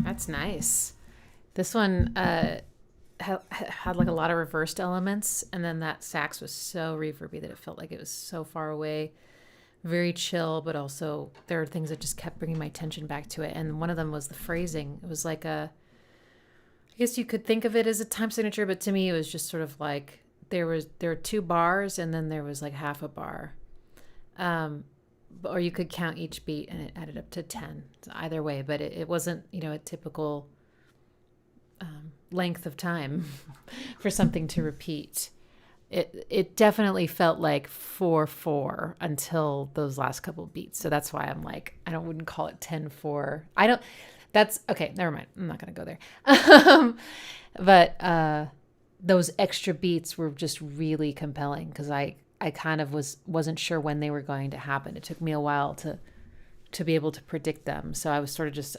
That's nice. This one had like a lot of reversed elements, and then that sax was so reverby that it felt like it was so far away. Very chill, but also there are things that just kept bringing my attention back to it. And one of them was the phrasing. It was like I guess you could think of it as a time signature, but to me it was just sort of like there were 2 bars and then there was like half a bar. Or you could count each beat and it added up to 10. So either way, but it wasn't, a typical length of time for something to repeat. It definitely felt like 4/4 until those last couple of beats. So that's why I'm like, wouldn't call it 10/4. That's okay. Never mind. I'm not going to go there. But those extra beats were just really compelling because I kind of wasn't sure when they were going to happen. It took me a while to be able to predict them. So I was sort of just,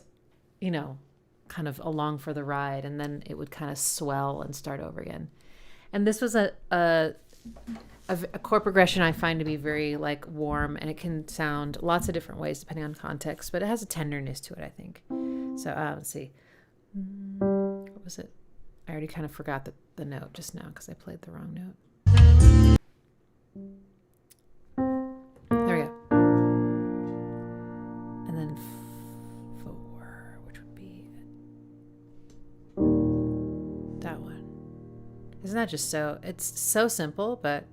kind of along for the ride, and then it would kind of swell and start over again. And this was a chord progression I find to be very like warm, and it can sound lots of different ways depending on context, but it has a tenderness to it, I think. So let's see. What was it? I already kind of forgot the note just now because I played the wrong note. There we go. And then 4, which would be that one. Isn't that just it's so simple, but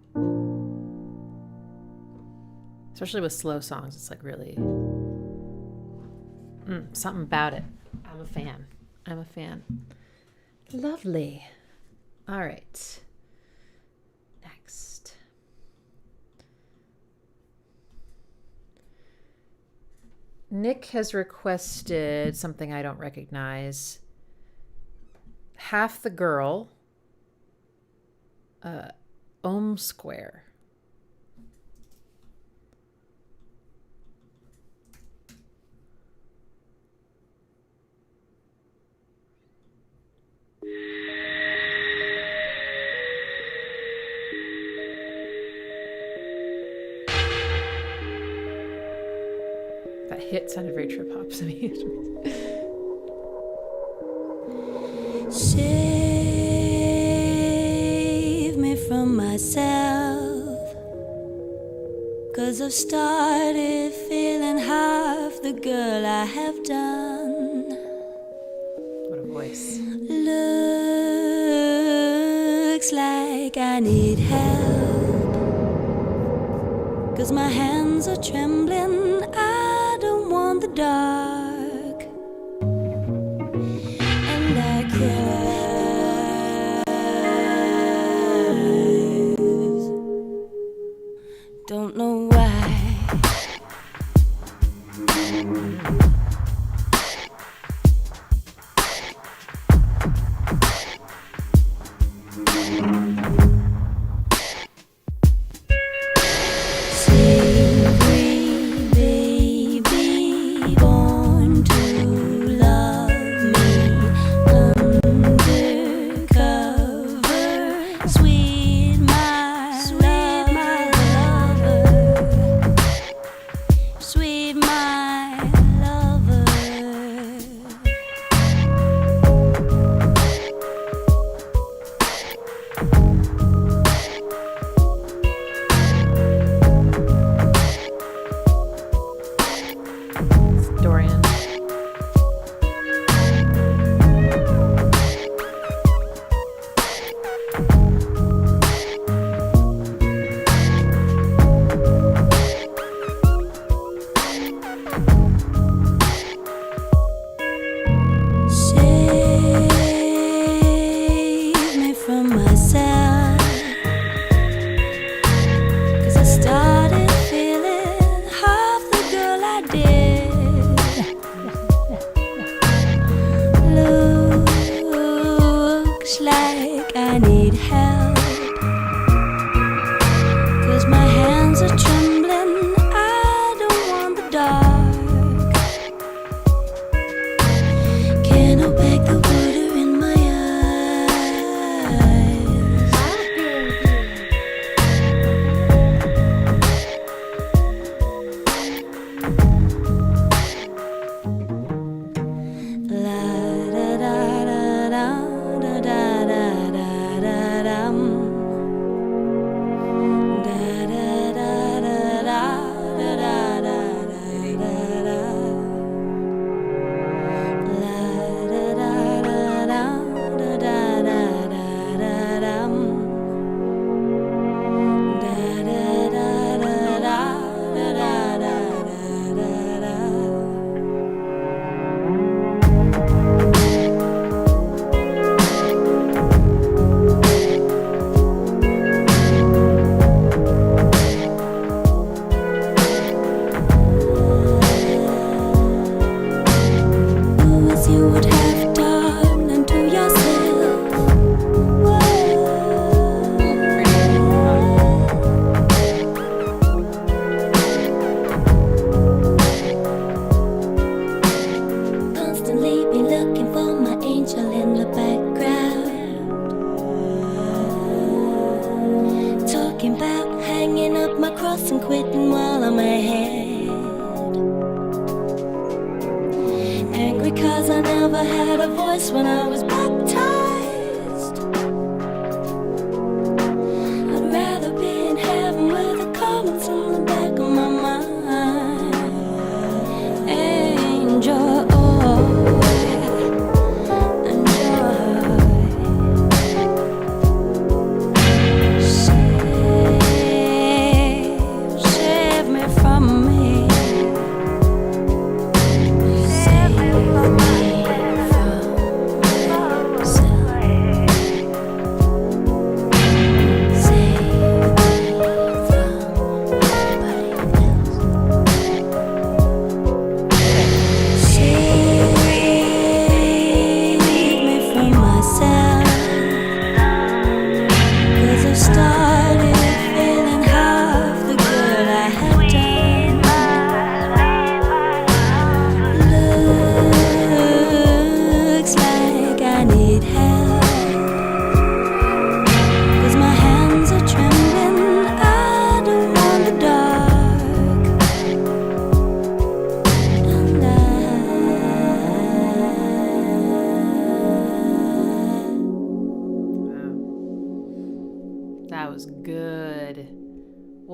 especially with slow songs, it's like really something about it. I'm a fan. Lovely. All right. Nick has requested something I don't recognize. Half the Girl, Ohm-Square. That hit sounded very trip hop to me. Save me from myself, 'cause I've started feeling half the girl I have done. What a voice. Looks like I need help, 'cause my hands are trembling. I don't want the dark, and I can't. Don't know why.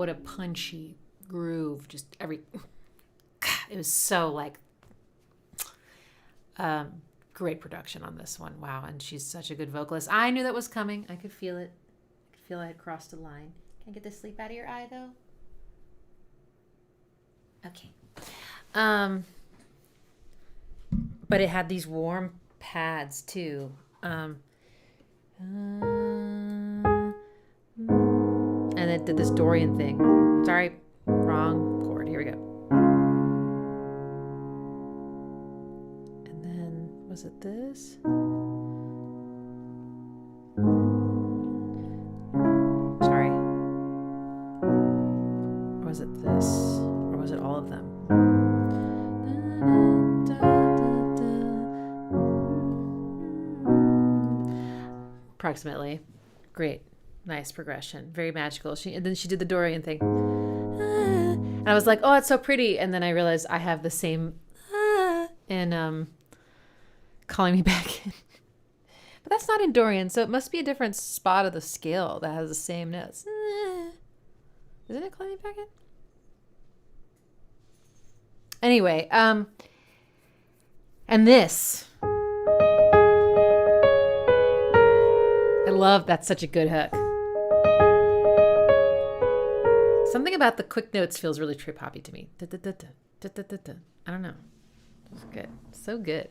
what a punchy groove. Just it was so like, great production on this one. Wow. And she's such a good vocalist. I knew that was coming. I could feel it. I could feel I had crossed a line. Can I get the sleep out of your eye though? Okay. But it had these warm pads too. And it did this Dorian thing. Sorry, wrong chord. Here we go. And then, was it this? Sorry. Or was it this? Or was it all of them? Approximately. Great. Nice progression. Very magical. And then she did the Dorian thing. And I was like, oh, it's so pretty. And then I realized I have the same in Calling Me Back In. But that's not in Dorian, so it must be a different spot of the scale that has the same notes. Isn't it Calling Me Back In? Anyway, and this. I love, that's such a good hook. Something about the quick notes feels really trip hoppy to me. I don't know. It's good. So good.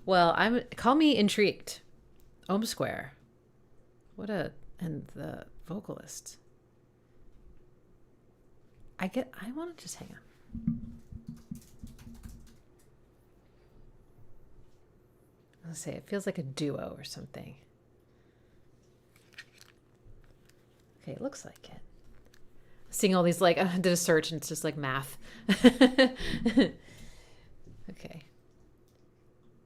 Well, call me intrigued. Ohm-Square. And the vocalist. I want to just hang on. Let's say it feels like a duo or something. Okay, it looks like it. Seeing all these, like, I did a search and it's just like math. Okay.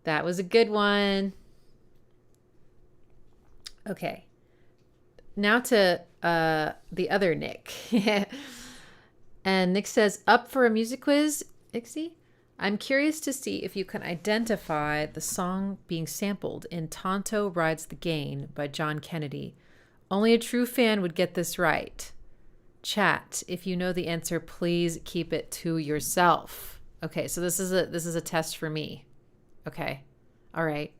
That was a good one. Okay. Now to the other Nick. And Nick says, up for a music quiz, Ixie? I'm curious to see if you can identify the song being sampled in Tonto Rides the Gain by John Kennedy. Only a true fan would get this right. Chat, if you know the answer, please keep it to yourself. Okay, so this is a test for me. Okay. All right.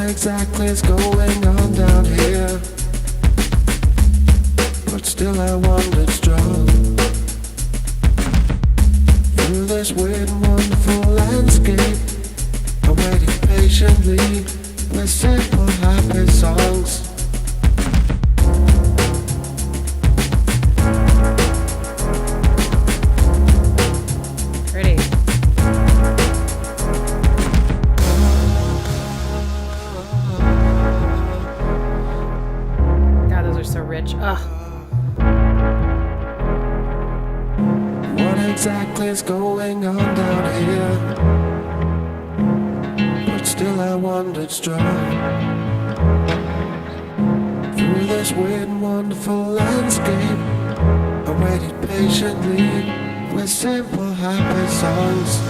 Exactly is going on down here, but still I wandered strong through this weird and wonderful landscape. I waited patiently with simple happy songs. Exactly is going on down here, but still I wandered strong through this weird and wonderful landscape. I waited patiently with simple happy songs.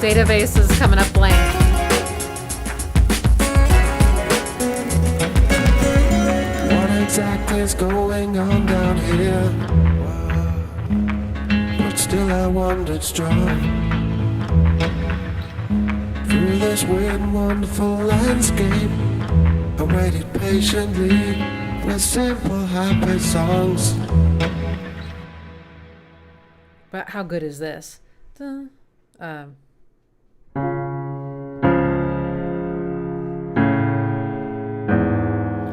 Database is coming up blank. What exactly is going on down here? But still I wandered strong through this weird and wonderful landscape. I waited patiently with simple happy songs. But how good is this?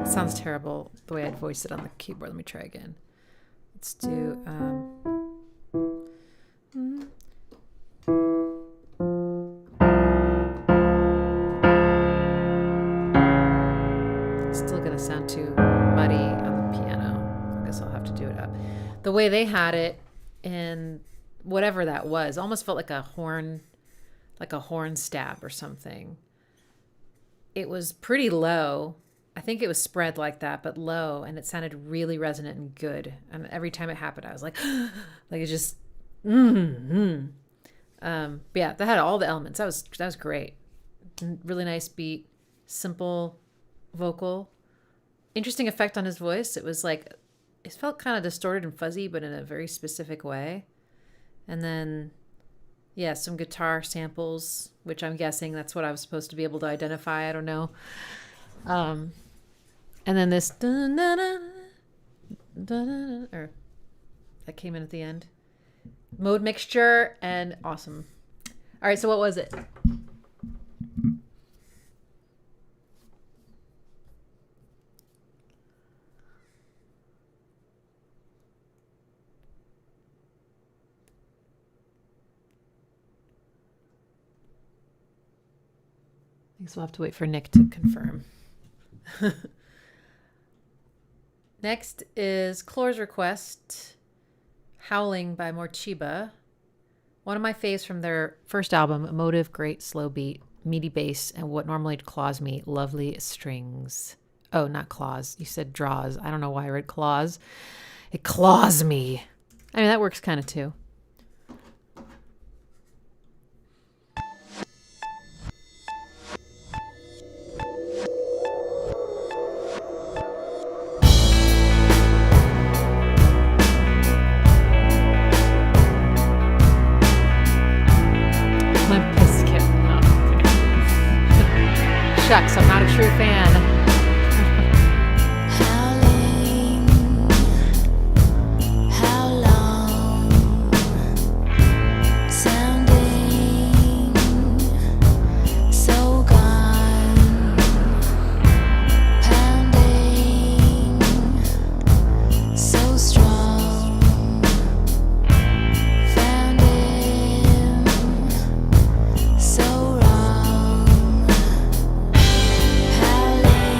Sounds terrible the way I'd voice it on the keyboard. Let me try again. Let's do still gonna sound too muddy on the piano. I guess I'll have to do it up. The way they had it in whatever that was almost felt like a horn stab or something. It was pretty low. I think it was spread like that, but low, and it sounded really resonant and good. And every time it happened, I was like, like it just, But yeah, that had all the elements. That was great. Really nice beat, simple vocal, interesting effect on his voice. It was like, it felt kind of distorted and fuzzy, but in a very specific way. And then, yeah, some guitar samples, which I'm guessing that's what I was supposed to be able to identify. I don't know. And then this, or that came in at the end. Mode mixture and awesome. All right, so what was it? I guess we'll have to wait for Nick to confirm. Next is Chlor's request, Howling by Morcheeba. One of my faves from their first album, emotive, great, slow beat, meaty bass, and what normally claws me, lovely strings. Oh, not claws. You said draws. I don't know why I read claws. It claws me. I mean, that works kind of too. Shucks, I'm not a true fan. Howling, how long? Sounding so gone, pounding so strong. Found him so wrong. Howling.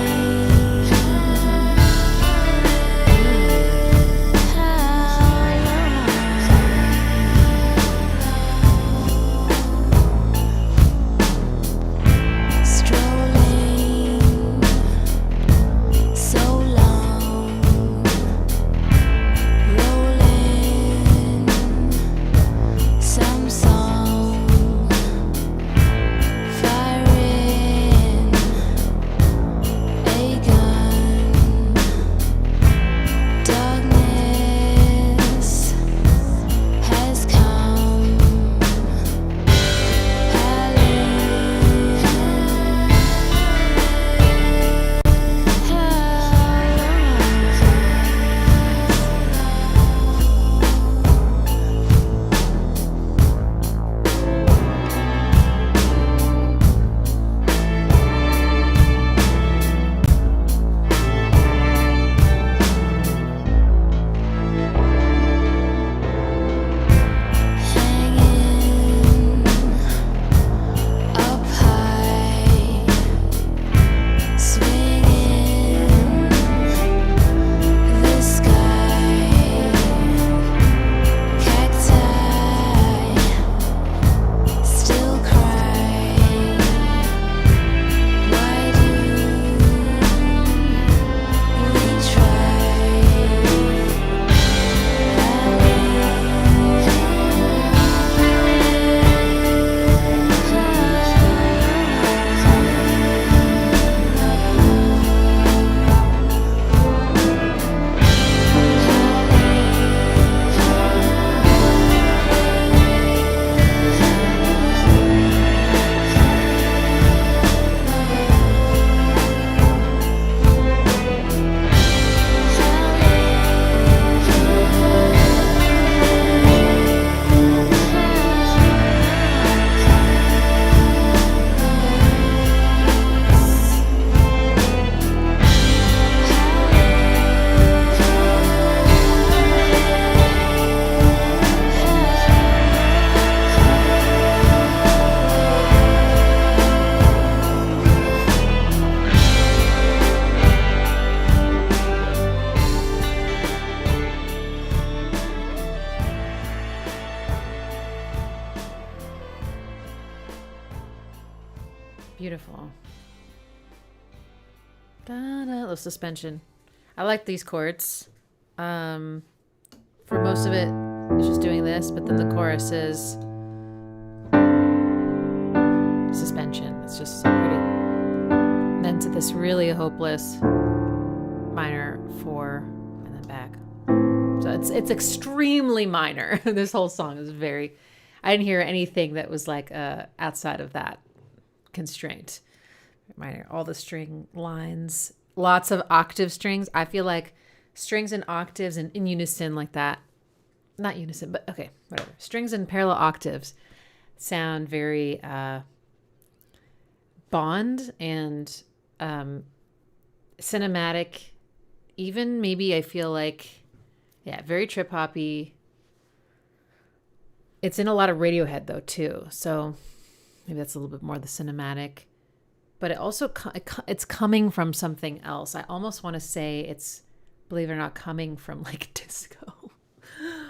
Beautiful. Da-da, the suspension. I like these chords. For most of it, it's just doing this, but then the chorus is suspension. It's just so pretty. And then to this really hopeless minor 4, and then back. So it's extremely minor. This whole song is very. I didn't hear anything that was like outside of that constraint. Minor, all the string lines, lots of octave strings. I feel like strings and octaves and in unison like that. Not unison, but okay, whatever. Strings and parallel octaves sound very Bond and cinematic. Even maybe I feel like, yeah, very trip hoppy. It's in a lot of Radiohead though too, so maybe that's a little bit more the cinematic. But it also it's coming from something else. I almost want to say it's, believe it or not, coming from like disco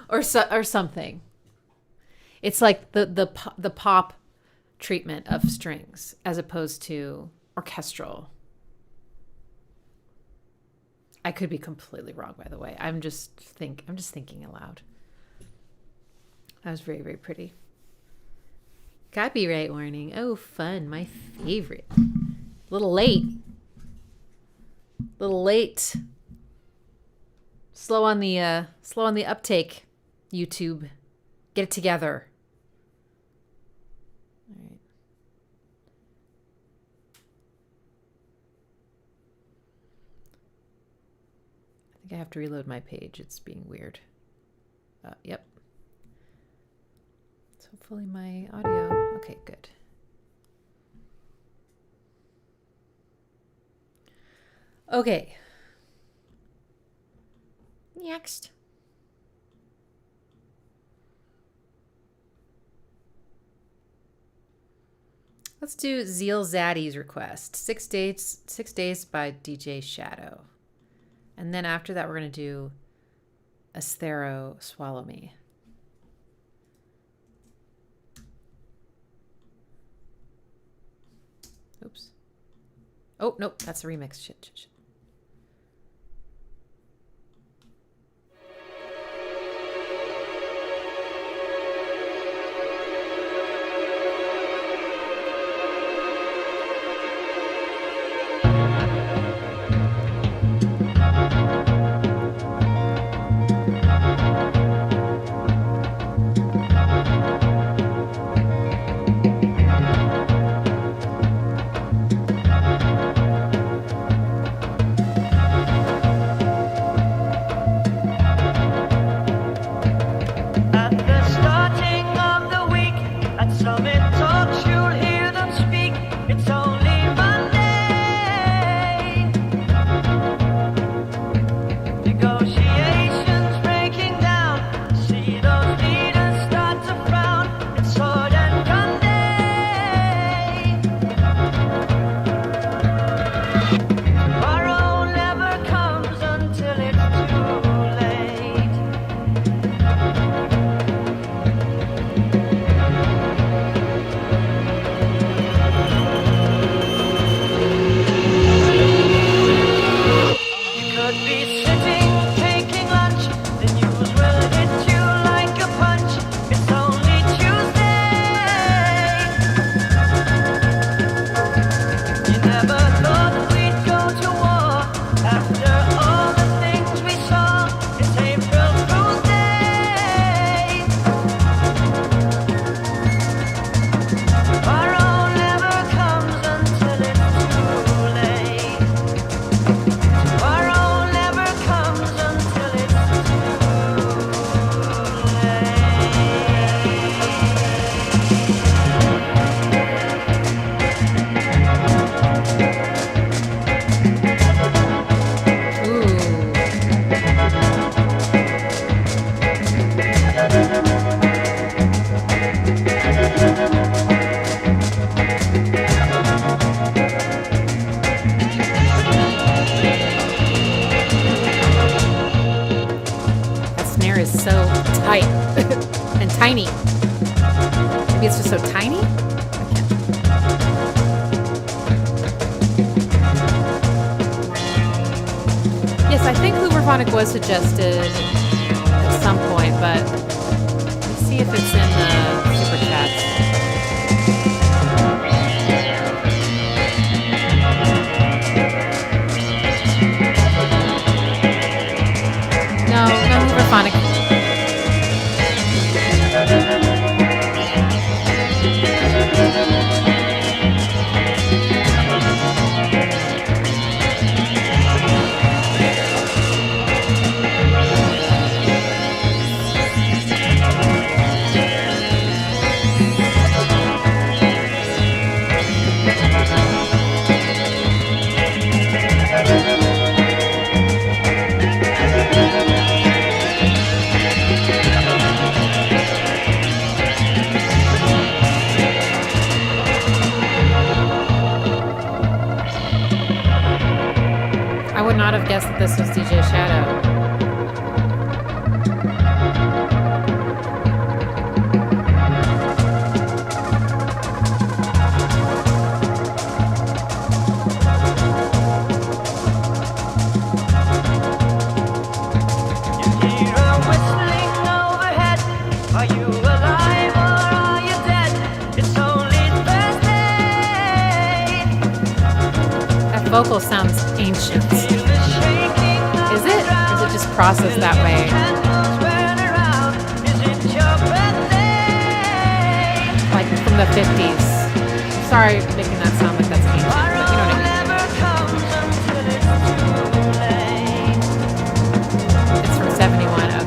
or something. It's like the pop treatment of strings as opposed to orchestral. I could be completely wrong, by the way. I'm just thinking aloud. That was very, very pretty. Copyright warning. Oh, fun. My favorite. Little late. Slow on the uptake. YouTube. Get it together. All right. I think I have to reload my page. It's being weird. Yep. Hopefully my audio. Okay, good. Okay. Next. Let's do Zeal Zaddy's request. 6 days by DJ Shadow. And then after that, we're going to do Esthero, Swallow Me. Oops. Oh, nope. That's a remix. Shit. Tiny. Maybe it's just so tiny? I can't. I think Hooverphonic was suggested at some point, but let's see if it's in the super chats. No Hooverphonic. I would not have guessed that this was DJ Shadow. Vocal sounds ancient. Is it? Or is it just processed that way? Like from the 50s. Sorry making that sound like that's ancient, but you know what I mean. It's from 71, okay.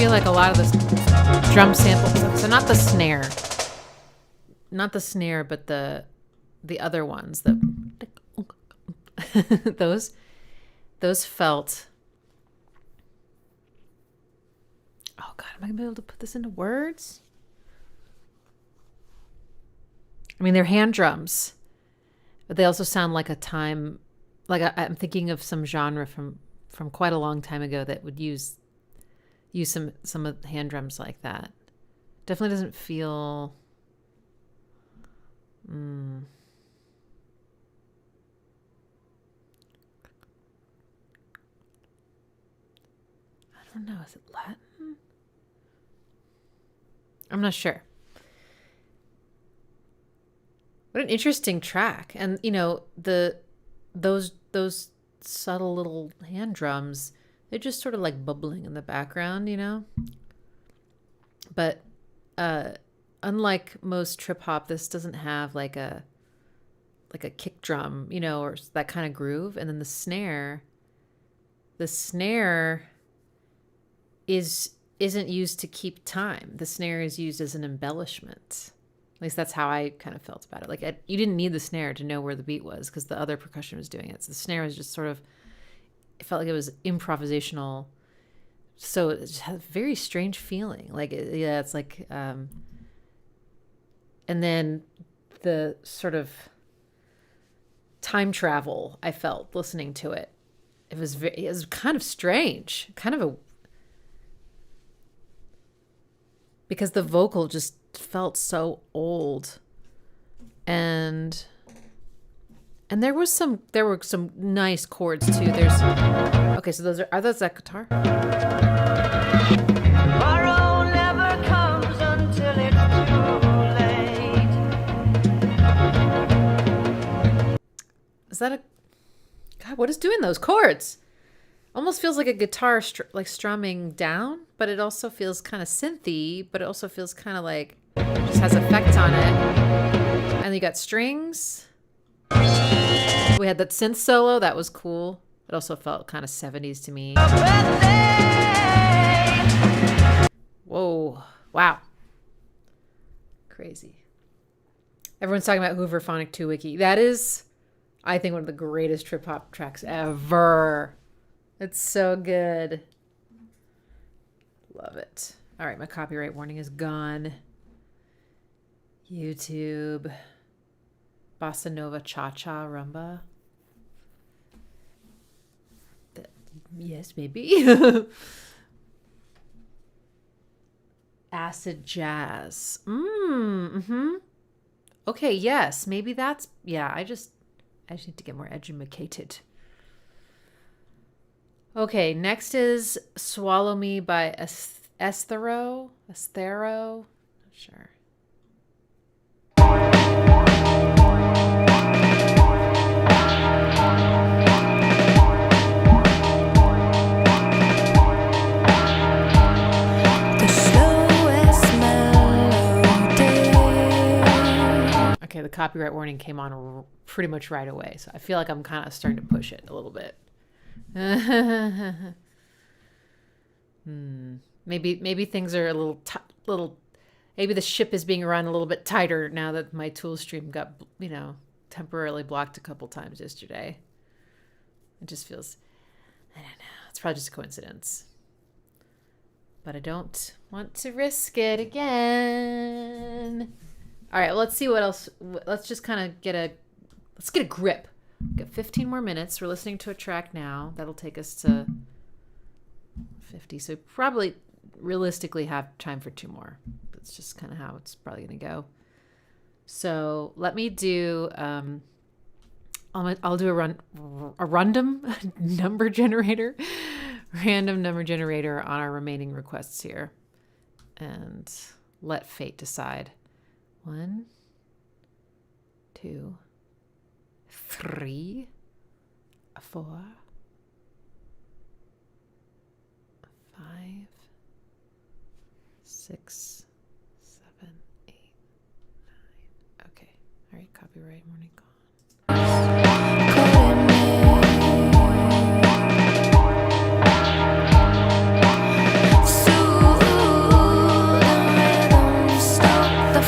Like a lot of this drum sample, so not the snare, but the other ones, those felt. Oh God, am I gonna be able to put this into words? I mean, they're hand drums, but they also sound like a time, like I'm thinking of some genre from quite a long time ago that would use some of the hand drums like that. Definitely doesn't feel I don't know, is it Latin? I'm not sure. What an interesting track. And you know, those subtle little hand drums, they're just sort of like bubbling in the background, you know? But unlike most trip hop, this doesn't have like a kick drum, you know, or that kind of groove. And then the snare isn't used to keep time. The snare is used as an embellishment. At least that's how I kind of felt about it. Like you didn't need the snare to know where the beat was because the other percussion was doing it. So the snare was just sort of, it felt like it was improvisational. So it just had a very strange feeling. Like, yeah, it's like, and then the sort of time travel I felt listening to it. It was kind of strange, because the vocal just felt so old. And there were some nice chords too. Okay, so are those that guitar? Tomorrow never comes until it's too late. Is that God, what is doing those chords? Almost feels like a guitar like strumming down, but it also feels kind of synthy, but it also feels kind of like just has effect on it. And you got strings. We had that synth solo. That was cool. It also felt kind of 70s to me. Whoa. Wow. Crazy. Everyone's talking about Hooverphonic 2 Wiki. That is, I think, one of the greatest trip hop tracks ever. It's so good. Love it. All right, my copyright warning is gone. YouTube. Bossa Nova Cha Cha Rumba. Yes, maybe. Acid jazz. Okay, yes, maybe that's, yeah, I just need to get more educated. Okay, next is Swallow Me by Esthero. Not sure. Okay, the copyright warning came on pretty much right away, so I feel like I'm kind of starting to push it a little bit. Maybe things are a little. Maybe the ship is being run a little bit tighter now that my tool stream got temporarily blocked a couple times yesterday. It just feels, I don't know. It's probably just a coincidence. But I don't want to risk it again. All right, let's see what else. Let's just kind of let's get a grip. Got 15 more minutes. We're listening to a track now. That'll take us to 50. So probably realistically have time for 2 more. That's just kind of how it's probably going to go. So let me do, I'll do a random number generator on our remaining requests here. And let fate decide. 1, 2, 3, 4, 5, 6, 7, 8, 9. Okay. All right. Copyright warning gone. The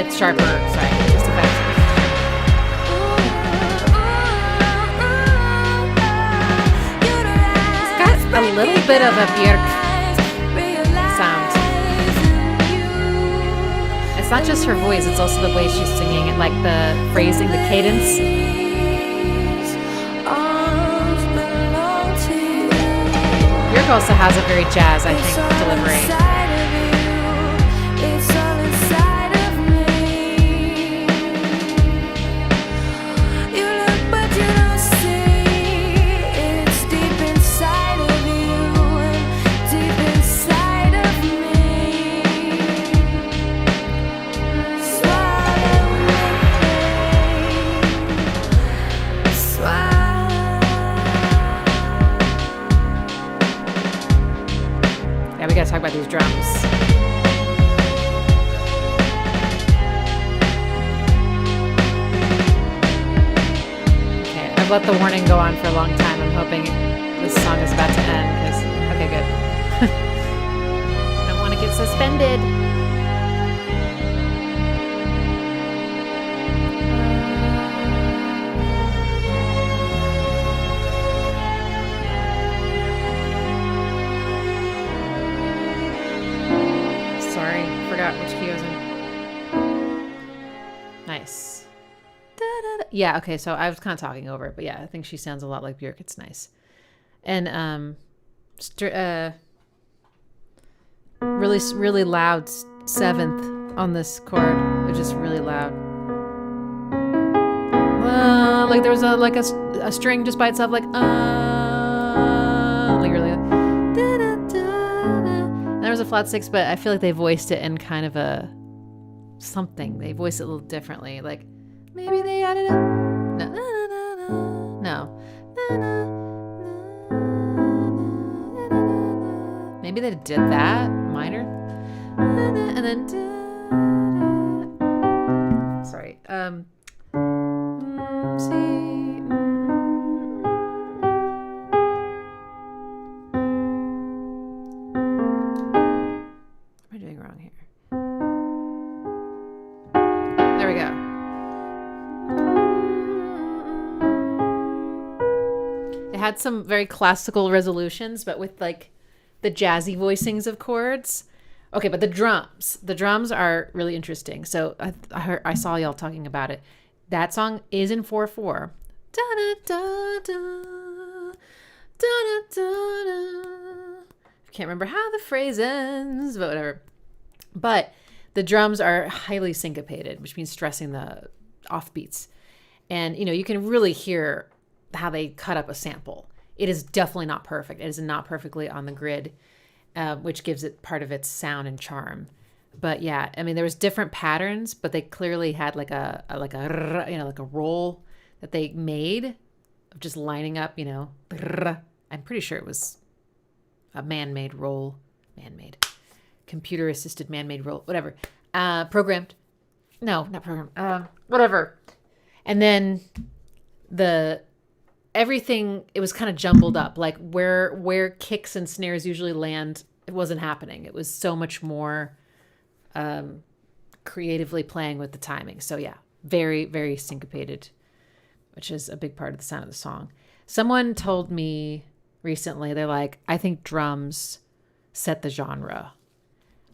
bit sharper. Sorry, just a bit. It's got a little bit of a Björk sound. It's not just her voice, it's also the way she's singing it, like the phrasing, the cadence. Björk also has a very jazz, I think, delivery. We gotta talk about these drums. Okay, I've let the warning go on for a long time. I'm hoping this song is about to end because, okay, good. I don't want to get suspended. Which key I was in. Nice. Da-da-da. Yeah, okay, so I was kind of talking over it, but yeah, I think she sounds a lot like Björk. It's nice. And really loud seventh on this chord, which is really loud. Like there was a string just by itself, like really. There was a flat six, but I feel like they voiced it in kind of a something. They voiced it a little differently. Like maybe they added a no. Maybe they did that minor, and then sorry. Had some very classical resolutions, but with like the jazzy voicings of chords. Okay, but the drums are really interesting. So I saw y'all talking about it. That song is in 4/4. I can't remember how the phrase ends, but whatever. But the drums are highly syncopated, which means stressing the offbeats. And you can really hear how they cut up a sample. It is definitely not perfect. It is not perfectly on the grid, which gives it part of its sound and charm. But yeah, I mean, there was different patterns, but they clearly had like a roll that they made of just lining up. I'm pretty sure it was a man-made roll, computer-assisted man-made roll, whatever, programmed. No, not programmed. Whatever. And then everything, it was kind of jumbled up, like where kicks and snares usually land, it wasn't happening. It was so much more creatively playing with the timing. So yeah, very, very syncopated, which is a big part of the sound of the song. Someone told me recently, they're like, I think drums set the genre.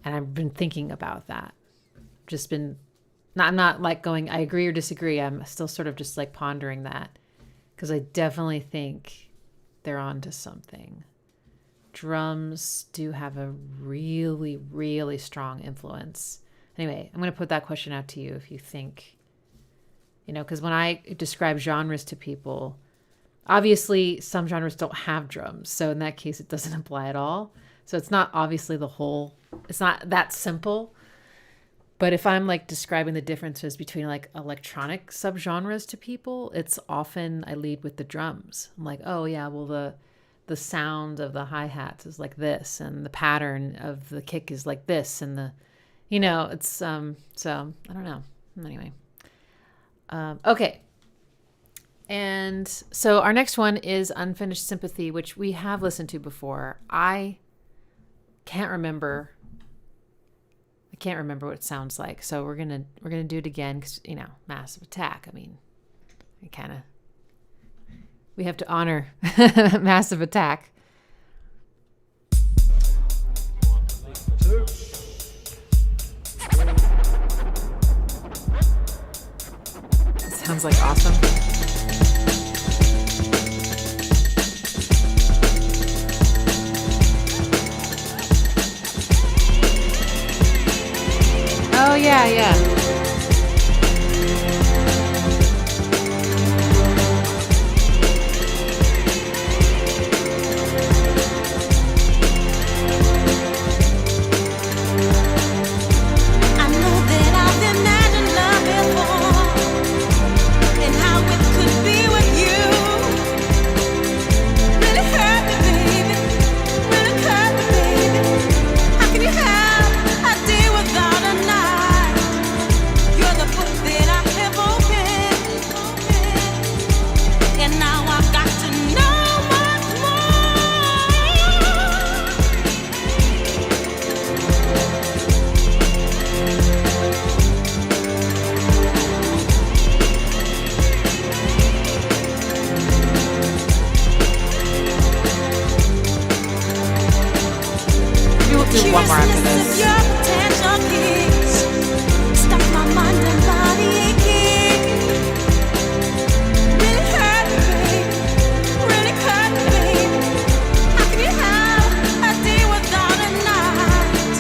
And I've been thinking about that. I'm not like going, I agree or disagree. I'm still sort of just like pondering that. Because I definitely think they're onto something. Drums do have a really, really strong influence. Anyway, I'm going to put that question out to you if you think, because when I describe genres to people, obviously some genres don't have drums. So in that case, it doesn't apply at all. So it's not obviously it's not that simple. But if I'm like describing the differences between like electronic subgenres to people, it's often I lead with the drums. I'm like, oh yeah, well the sound of the hi-hats is like this, and the pattern of the kick is like this, and it's so I don't know. Anyway. Okay. And so our next one is Unfinished Sympathy, which we have listened to before. I can't remember can't remember what it sounds like. So we're gonna do it again because Massive Attack. I mean, we have to honor Massive Attack. Sounds like awesome. Oh yeah, yeah. I know that I've imagined love before, and how it could be with you. Really hurt me, baby. Really hurt me, baby. How can you have a day without a night? You're the book that I have opened, and now I've got to know much Maybe we'll do one more after curiousness of this. your potential kiss. Stuck my mind and body aching. Really hurt me, baby. Really hurt me, baby. How can you have a day without a night?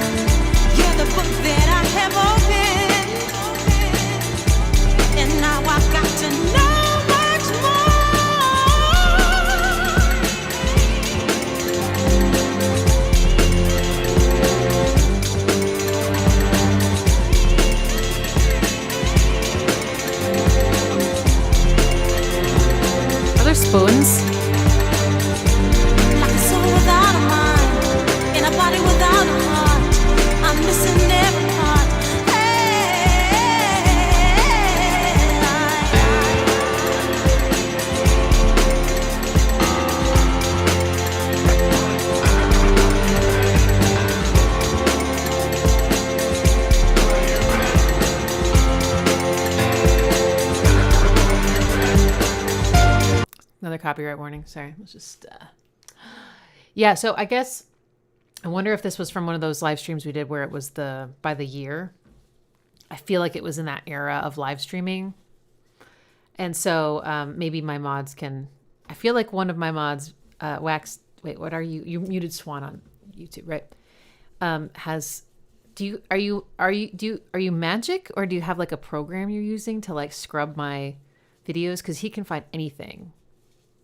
You're the book that I have opened, and now I've got to know much more. Are there spoons? Like a soul without a mind, and a body without a heart. I'm missing every part. Another copyright warning. Sorry. Let's just. Yeah. So I guess I wonder if this was from one of those live streams we did where it was by the year. I feel like it was in that era of live streaming. And so maybe my mods can. I feel like one of my mods, Wax. Wait, what are you? You muted Swan on YouTube, right? Are you magic, or do you have like a program you're using to like scrub my videos? Because he can find anything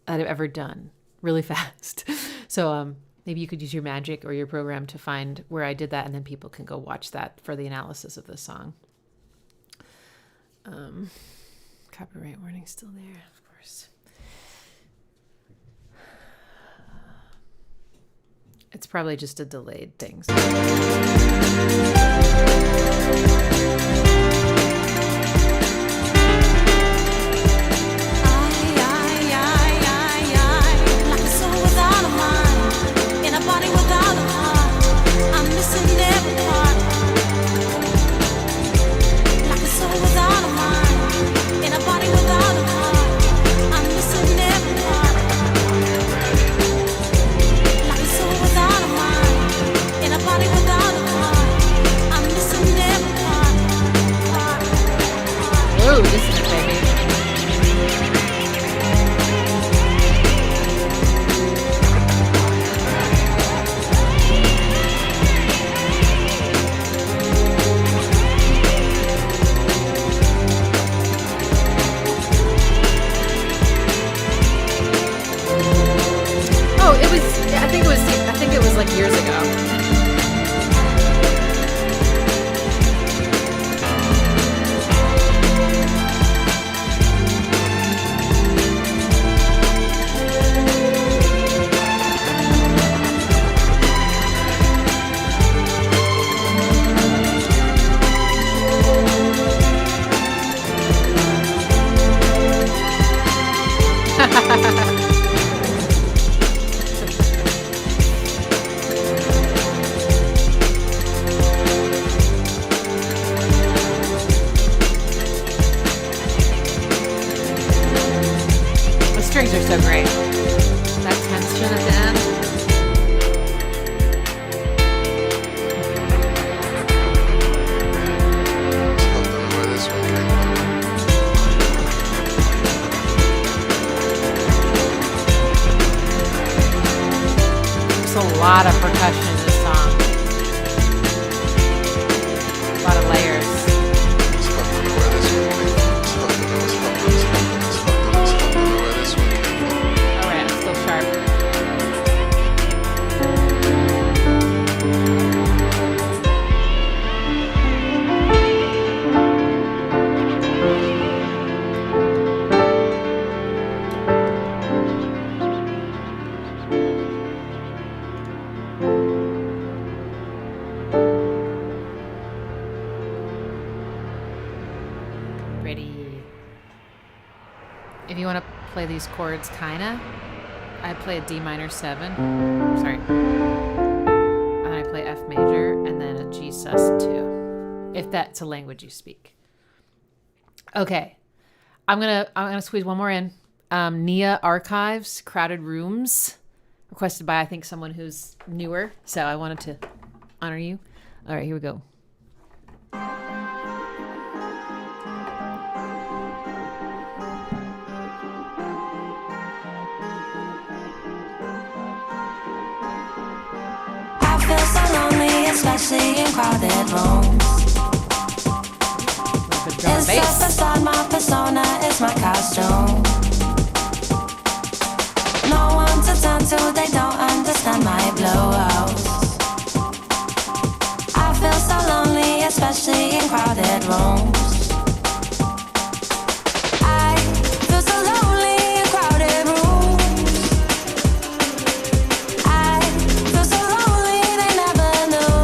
that I've ever done really fast. So maybe you could use your magic or your program to find where I did that, and then people can go watch that for the analysis of the song. Copyright warning still there, of course. It's probably just a delayed thing. Like a soul without a mind, in a body without a heart. I'm missing every part. Like a soul without a mind, in a body without a heart. I'm missing every part. Like a soul without a mind, in a body without a heart. I'm missing every part. lot of percussion in this song. A lot of layers. Let's fucking know where this one came from. Let's fucking know where this one came from. All right, I'm still sharp. Ready. If you want to play these chords, kinda, I play a D minor 7. Sorry. And I play F major and then a G sus2. If that's a language you speak. Okay. I'm gonna squeeze one more in. Nia Archives, Crowded Rooms, requested by I think someone who's newer. So I wanted to honor you. All right, here we go. I feel so lonely, especially in crowded rooms. Little bit of drum and It's a bass. facade, my persona is my costume. No one to turn to, they don't understand my blowout. I feel so lonely, especially in crowded rooms. I feel so lonely in crowded rooms. I feel so lonely, they never knew.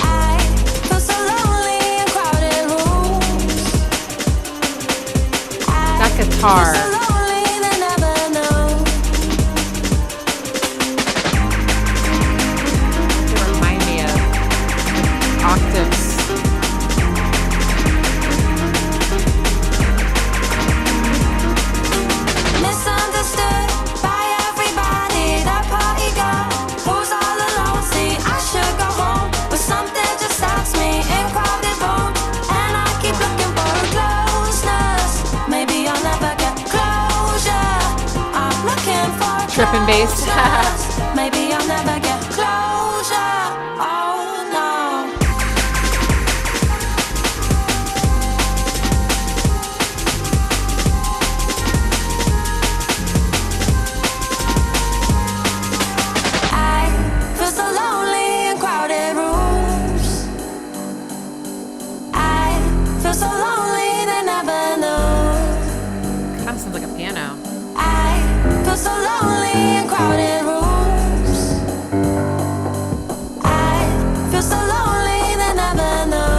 I feel so lonely in crowded rooms. That guitar. So lonely, they never knew. They remind me of octaves. Misunderstood by everybody. That party girl who's all alone. See, I should go home, but something just stops me in crowded rooms. And I keep looking for a closeness. Maybe I'll never get closure. I'm looking for Tripping bass. closeness. Maybe I'll never get closure. Oh no. I feel so lonely in crowded rooms. I feel so lonely, they never knew. Kind of sounds like a piano. I feel so lonely in crowded rooms. I feel so lonely, they never knew.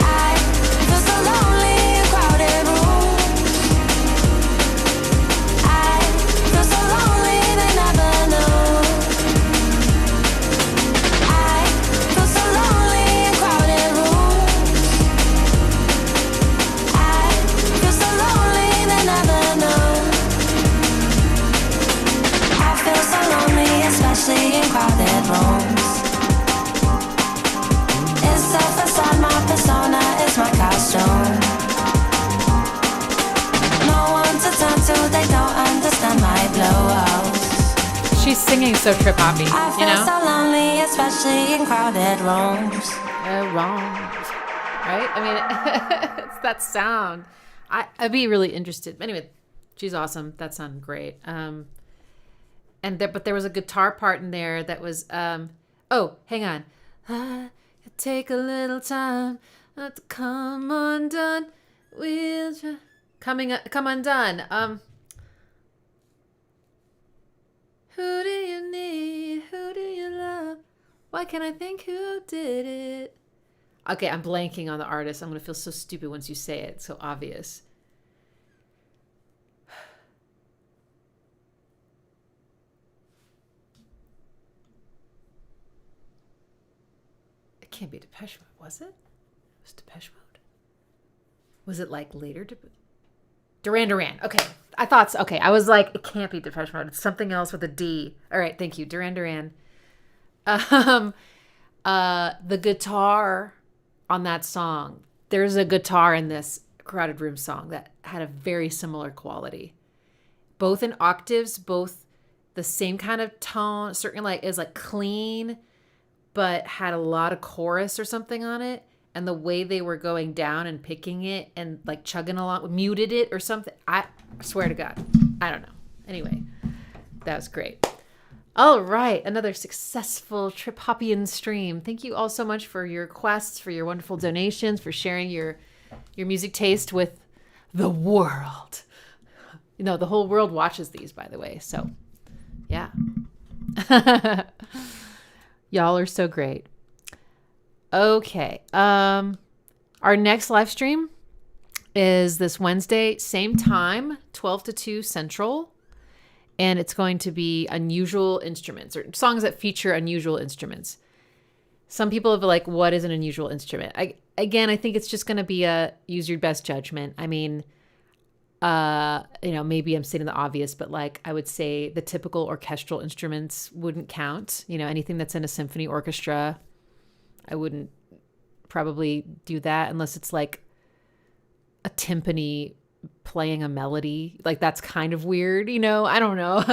I feel so lonely in crowded rooms. I feel so lonely, they never knew. I feel so lonely in crowded rooms. I feel so lonely, they never knew. I feel so lonely, especially in crowded rooms. It's a facade, my persona is my costume. No one to turn to, they don't understand my blowouts. She's singing so trip hoppy, I you feel know? so lonely, especially in crowded rooms. Wrong. Right? I mean, it's that sound. I'd be really interested. Anyway, she's awesome. That sounded great. But there was a guitar part in there that was, oh, hang on. Take a little time to come undone. We'll try. Come undone. Who do you need? Who do you love? Why can't I think who did it? Okay, I'm blanking on the artist. I'm going to feel so stupid once you say it. It's so obvious. It can't be Depeche Mode, was it? It was Depeche Mode. Was it like later? Duran Duran. Okay. I thought so. Okay. I was like, it can't be Depeche Mode. It's something else with a D. All right. Thank you. Duran Duran. The guitar on that song, there's a guitar in this Crowded Room song that had a very similar quality. both in octaves, both the same kind of tone, certain like is like clean, but had a lot of chorus or something on it. And the way they were going down and picking it and like chugging along, muted it or something. I swear to God, I don't know. Anyway, that was great. All right, another successful Trip Hoppian stream. Thank you all so much for your requests, for your wonderful donations, for sharing your music taste with the world. You know, the whole world watches these, by the way. So, yeah. Y'all are so great. Okay. Our next live stream is this Wednesday, same time, 12 to 2 Central. And it's going to be unusual instruments or songs that feature unusual instruments. Some people have like, what is an unusual instrument? I think it's just going to be a use your best judgment. I mean, maybe I'm stating the obvious, but like I would say the typical orchestral instruments wouldn't count. You know, anything that's in a symphony orchestra, I wouldn't probably do that unless it's like a timpani playing a melody. Like that's kind of weird, you know, I don't know.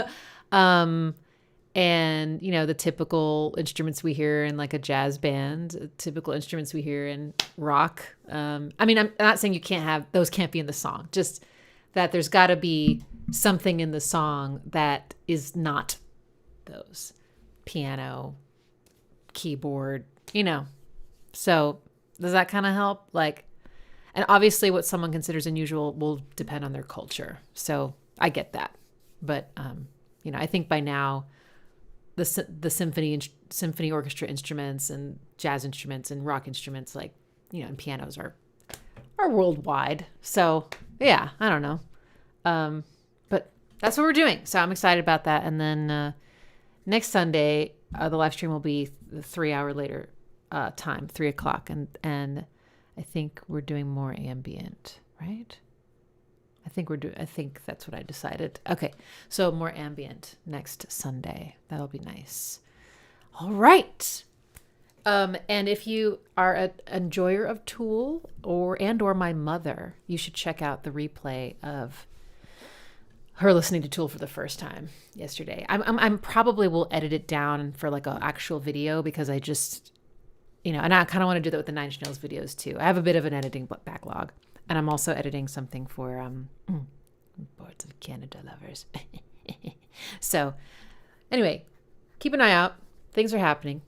And you know, the typical instruments we hear in like a jazz band, typical instruments we hear in rock. I mean, I'm not saying you can't have, those can't be in the song, just that there's got to be something in the song that is not those. Piano, keyboard, you know. So does that kind of help? Like, and obviously what someone considers unusual will depend on their culture. So I get that. But, I think by now the symphony orchestra instruments and jazz instruments and rock instruments, like, you know, and pianos are worldwide. So yeah, I don't know. But that's what we're doing. So I'm excited about that. And then next Sunday, the live stream will be 3 hour later time, 3 o'clock. And I think we're doing more ambient, right? I think that's what I decided. Okay. So more ambient next Sunday. That'll be nice. All right. And if you are an enjoyer of Tool or my mother, you should check out the replay of her listening to Tool for the first time yesterday. I'm probably will edit it down for like an actual video because I just, and I kind of want to do that with the Nine Inch Nails videos too. I have a bit of an editing backlog, and I'm also editing something for Boards of Canada lovers. So anyway, keep an eye out. Things are happening.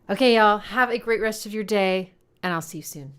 Okay, y'all, have a great rest of your day, and I'll see you soon.